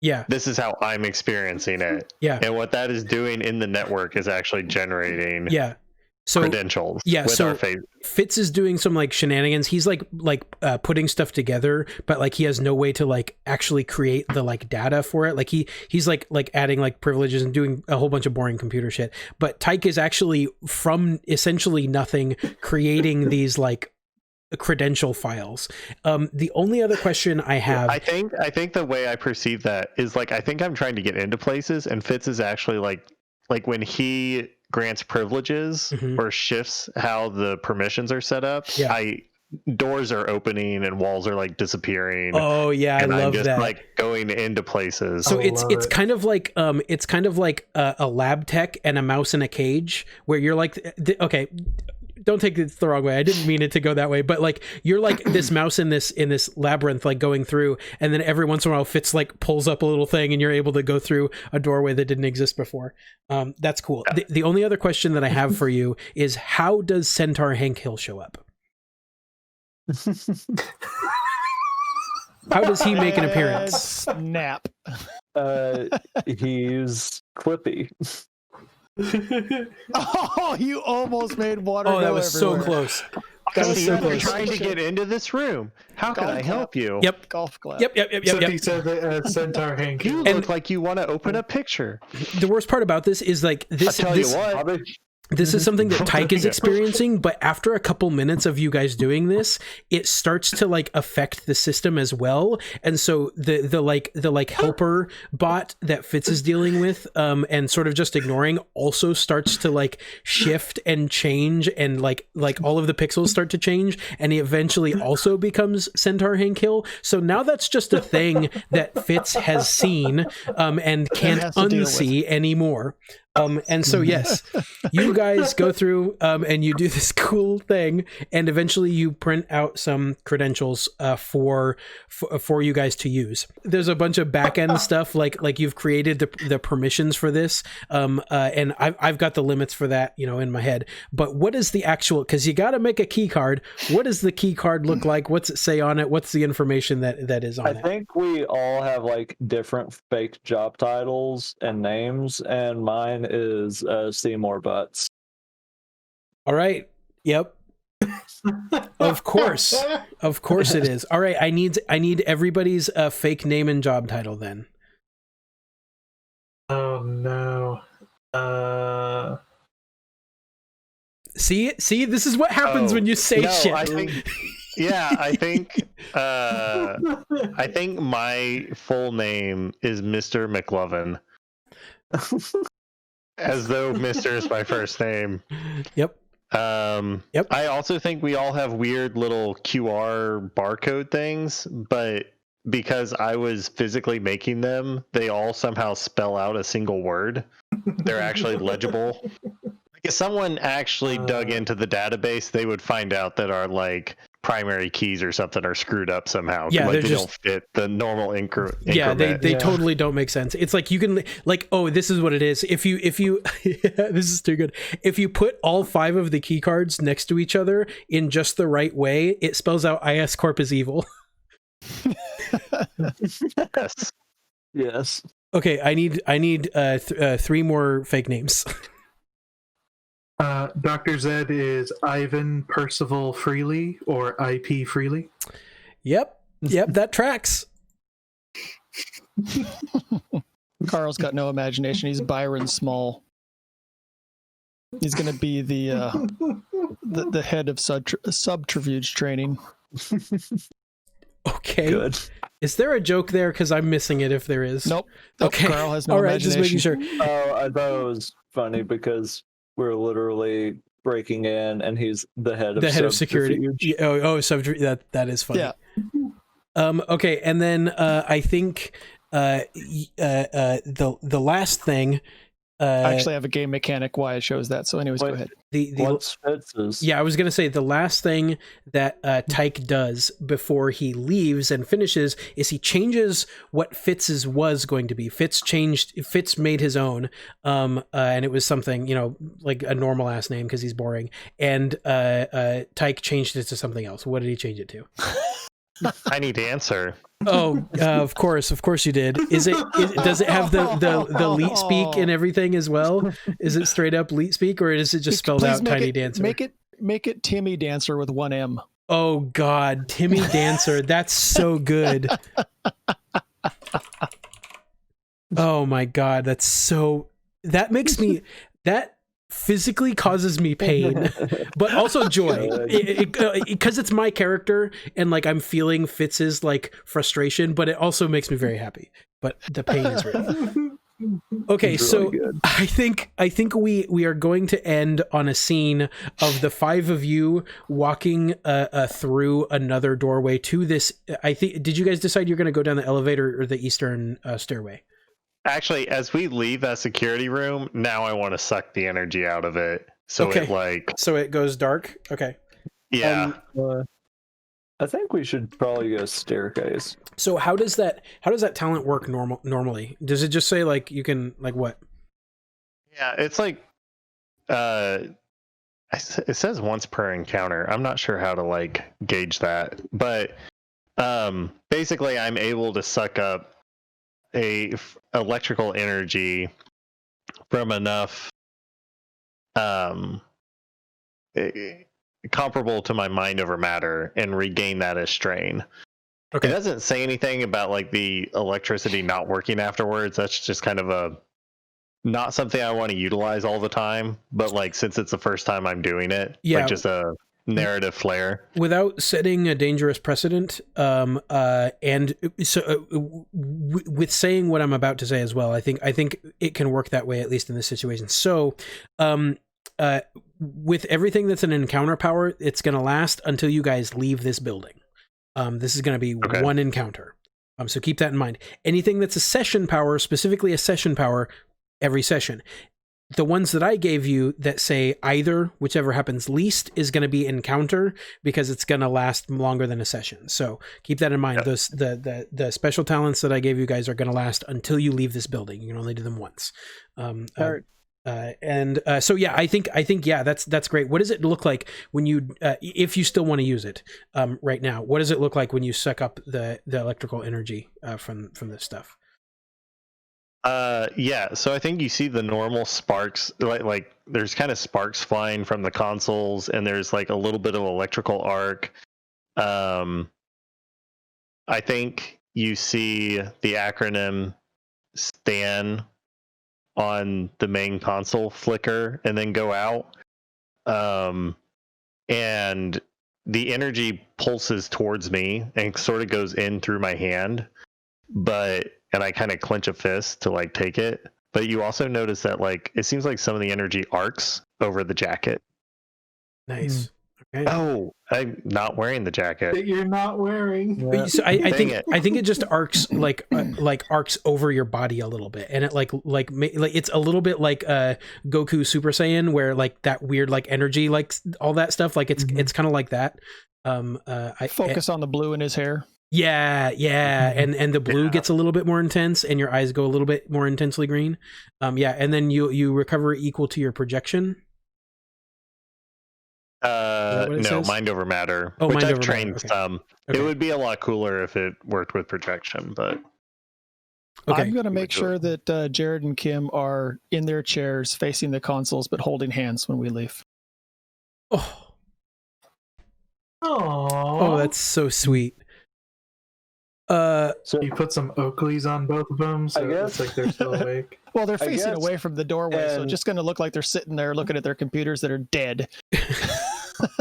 Yeah. This is how I'm experiencing it. Yeah. And what that is doing in the network is actually generating. Yeah. credentials. Yeah, with so our face. Fitz is doing some like shenanigans. He's like putting stuff together, but like he has no way to like actually create the like data for it. Like he's like adding like privileges and doing a whole bunch of boring computer shit. But Tyke is actually from essentially nothing creating these like credential files. The only other question I have, I think the way I perceive that is like I think I'm trying to get into places, and Fitz is actually like when he grants privileges or shifts how the permissions are set up. Yeah. Doors are opening and walls are like disappearing. Oh yeah, and I love I'm just that. like going into places. So it's kind of like a lab tech and a mouse in a cage where you're like, okay, don't take this the wrong way. I didn't mean it to go that way, but like you're like this mouse in this labyrinth, like going through, and then every once in a while Fitz like pulls up a little thing and you're able to go through a doorway that didn't exist before. That's cool. The only other question that I have for you is, how does Centaur Hank Hill show up? How does he make an appearance? Snap. He's Clippy. Oh, you almost made water. Oh, that was everywhere. so close. That was so close. Trying to get into this room. How can I help you? Yep. Golf clap. Yep. He said that Centaur Hank. You look like you want to open a picture. The worst part about this is like this. I'll tell you what. This is something that Tyke is experiencing, but after a couple minutes of you guys doing this, it starts to like affect the system as well. And so the helper bot that Fitz is dealing with, and sort of just ignoring, also starts to like shift and change, and like all of the pixels start to change, and he eventually also becomes Centaur Hank Hill. So now that's just a thing that Fitz has seen, and can't unsee anymore. And so yes, you guys go through and you do this cool thing, and eventually you print out some credentials for you guys to use. There's a bunch of back end stuff like you've created the permissions for this, and I've got the limits for that, in my head. But what is the actual? Because you got to make a key card. What does the key card look like? What's it say on it? What's the information that is on it? I think we all have like different fake job titles and names, and mine is Seymour Butts. All right. Yep. Of course it is. All right. I need everybody's fake name and job title then. Oh no. See, this is what happens when you say shit. I think my full name is Mr. McLovin. As though Mr. is my first name. Yep. Yep. I also think we all have weird little QR barcode things, but because I was physically making them, they all somehow spell out a single word. They're actually legible. Like if someone actually dug into the database, they would find out that our like primary keys or something are screwed up somehow. Yeah, like they don't fit the normal increment. Yeah, they totally don't make sense. It's like you can like, oh, this is what it is. If you this is too good. If you put all 5 of the key cards next to each other in just the right way, it spells out IS Corp is evil. Yes. Okay, I need 3 more fake names. Dr. Zed is Ivan Percival Freely or IP Freely. Yep, that tracks. Carl's got no imagination. He's Byron Small. He's going to be the head of subterfuge training. Okay. Good. Is there a joke there? Because I'm missing it if there is. Nope. Okay. Carl has no All right, imagination. just making sure. Oh, I thought it was funny because we're literally breaking in, and he's the head of security. That is funny. Yeah. Okay, and then I think the last thing. I actually have a game mechanic why it shows that. So, anyways, go ahead. What's Fitz's? Yeah, I was gonna say the last thing that Tyke does before he leaves and finishes is he changes what Fitz's was going to be. Fitz made his own, and it was something like a normal ass name because he's boring. And Tyke changed it to something else. What did he change it to? Tiny Dancer. Oh, of course you did. Does it have the leet speak and everything as well? Is it straight up leet speak, or is it just spelled out Tiny Dancer? Make it Timmy Dancer with one M. Oh God, Timmy Dancer. That's so good. Oh my God, that makes me, that physically causes me pain, but also joy, because it's my character and like I'm feeling Fitz's like frustration, but it also makes me very happy. But the pain is real. Okay, so good. I think we are going to end on a scene of the five of you walking through another doorway to this. I think. Did you guys decide you're going to go down the elevator or the eastern stairway? Actually, as we leave that security room, now I want to suck the energy out of it. So so it goes dark. Okay. Yeah. I think we should probably go staircase. So how does that talent work normally? Does it just say like you can like what? Yeah, it's like it says once per encounter. I'm not sure how to like gauge that, but basically I'm able to suck up electrical energy from enough comparable to my mind over matter and regain that as strain. Okay. It doesn't say anything about like the electricity not working afterwards. That's just kind of not something I want to utilize all the time, but like since it's the first time I'm doing it, like just a narrative flair without setting a dangerous precedent. And so with saying what I'm about to say as well, I think it can work that way, at least in this situation. So with everything that's an encounter power, it's going to last until you guys leave this building. This is going to be one encounter. So keep that in mind. Anything that's a session power, specifically a session power, every session. The ones that I gave you that say either, whichever happens least, is going to be encounter because it's going to last longer than a session. So keep that in mind. Yep. Those the special talents that I gave you guys are going to last until you leave this building. You can only do them once. So yeah, I think that's great. What does it look like when you if you still want to use it right now? What does it look like when you suck up the electrical energy from this stuff? So I think you see the normal sparks, like there's kind of sparks flying from the consoles, and there's like a little bit of electrical arc. I think you see the acronym STAN on the main console flicker and then go out. And the energy pulses towards me and sort of goes in through my hand, and I kind of clench a fist to like take it. But you also notice that like it seems like some of the energy arcs over the jacket. Nice. Okay. Oh, I'm not wearing the jacket. That you're not wearing. Yeah. So I think it just arcs like arcs over your body a little bit, and it like it's a little bit like Goku Super Saiyan, where like that weird like energy, like all that stuff, like it's kind of like that. I focus on the blue in his hair. Yeah, and the blue gets a little bit more intense, and your eyes go a little bit more intensely green. And then you recover equal to your projection. No, mind over matter, which I've trained some. Okay. It would be a lot cooler if it worked with projection, but I'm going to make sure that Jared and Kim are in their chairs facing the consoles, but holding hands when we leave. Oh, that's so sweet. So you put some Oakleys on both of them, so it looks like they're still awake. Well, they're facing away from the doorway, so it's just going to look like they're sitting there looking at their computers that are dead.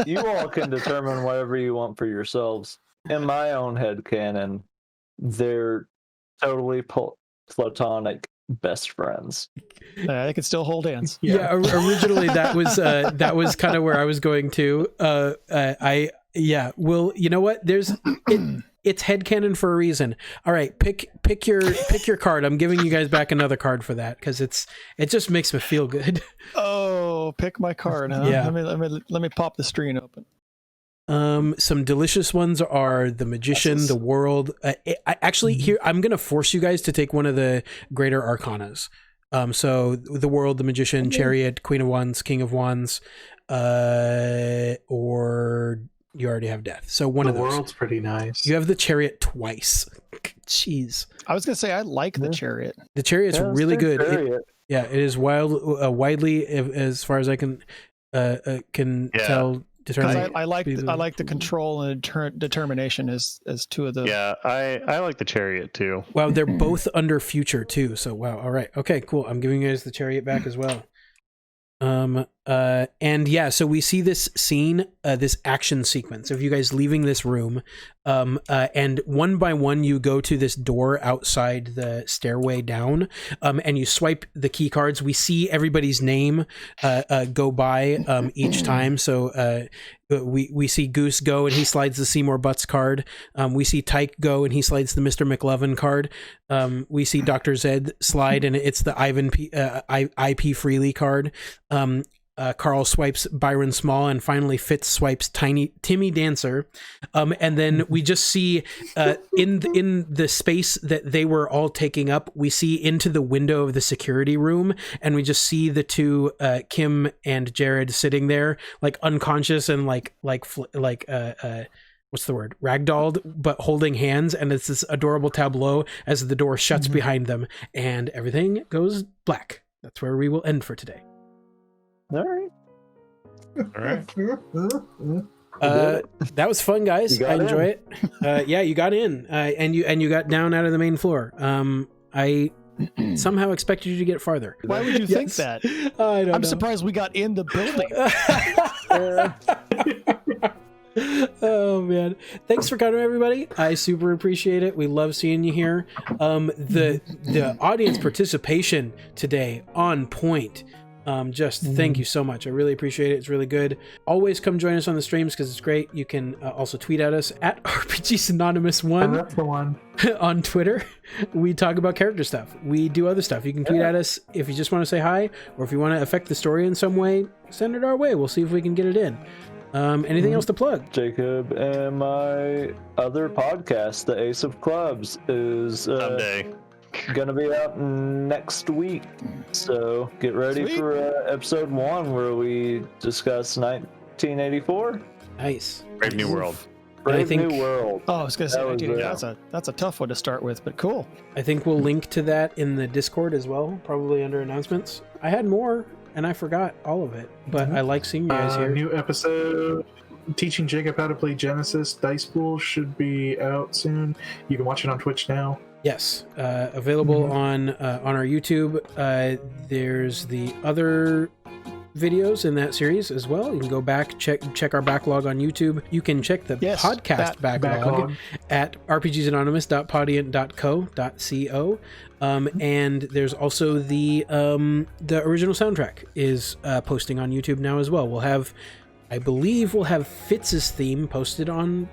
You all can determine whatever you want for yourselves. In my own headcanon, they're totally platonic best friends. They can still hold hands. Yeah, originally that was kind of where I was going to. Well, you know what? It's headcanon for a reason. All right, pick your card. I'm giving you guys back another card for that because it just makes me feel good. Oh, pick my card, huh? Yeah. Let me pop the screen open. Some delicious ones are the Magician, the World. Here I'm gonna force you guys to take one of the greater arcanas. So the World, the Magician, Chariot, Queen of Wands, King of Wands, or you already have death. So one The of those. world's pretty nice. You have the chariot twice. Jeez. I was gonna say I like the chariot. The chariot's Yeah, it's really good good. chariot. It is widely, as far as I can tell. Because Determine. I like the control and determination as two of the. Yeah, I like the chariot too. Wow, they're both under future too. So wow. All right. Okay. Cool. I'm giving you guys the chariot back as well. And yeah, so we see this scene, this action sequence of you guys leaving this room, and one by one you go to this door outside the stairway down, and you swipe the key cards. We see everybody's name go by each time. So we see Goose go and he slides the Seymour Butts card. We see Tyke go and he slides the Mr. McLovin card. We see Dr. Zed slide and it's the Ivan IP Freely card. Carl swipes Byron Small, and finally Fitz swipes Timmy Dancer, and then we just see in the space that they were all taking up, we see into the window of the security room, and we just see the two Kim and Jared sitting there like unconscious and like what's the word, ragdolled, but holding hands, and it's this adorable tableau as the door shuts behind them and everything goes black. That's where we will end for today. All right. That was fun, guys. I enjoy it. Yeah, you got in, and you got down out of the main floor. I somehow expected you to get farther. Why would you think that? I don't know. I'm surprised we got in the building. Oh man, thanks for coming, everybody. I super appreciate it. We love seeing you here. The audience participation today on point. Just thank you so much. I really appreciate it. It's really good. Always come join us on the streams because it's great. You can also tweet at us at RPGsAnonymous1. That's the one. On Twitter. We talk about character stuff. We do other stuff. You can tweet at us if you just want to say hi, or if you want to affect the story in some way, send it our way. We'll see if we can get it in. Anything else to plug? Jacob and my other podcast, The Ace of Clubs, is Someday. gonna be out next week. So get ready Sweet. for episode 1 where we discuss 1984. Nice. Brave New World. Brave think- New World. Oh, I was gonna say, That was, dude, yeah. that's a tough one to start with, but cool. I think we'll link to that in the Discord as well, probably under announcements. I had more and I forgot all of it, but I like seeing you guys here. New episode teaching Jacob how to play Genesis Dice Pool should be out soon. You can watch it on Twitch now. Yes, available on our YouTube. There's the other videos in that series as well. You can go back, check our backlog on YouTube. You can check the podcast backlog at rpgsanonymous.podiant.co.co. And there's also the original soundtrack is posting on YouTube now as well. I believe we'll have Fitz's theme posted on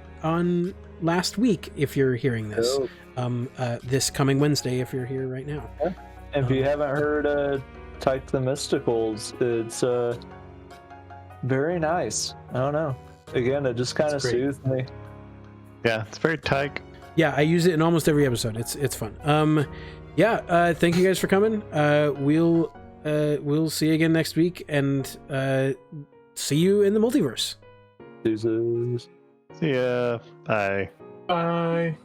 last week if you're hearing this. This coming Wednesday if you're here right now. And if you haven't heard Tyke the Mysticals, it's very nice. I don't know. Again, it just kind of soothed me. Yeah, it's very Tyke. Yeah, I use it in almost every episode. It's fun. Thank you guys for coming. We'll see you again next week, and see you in the multiverse. Deuces. See ya. Bye. Bye.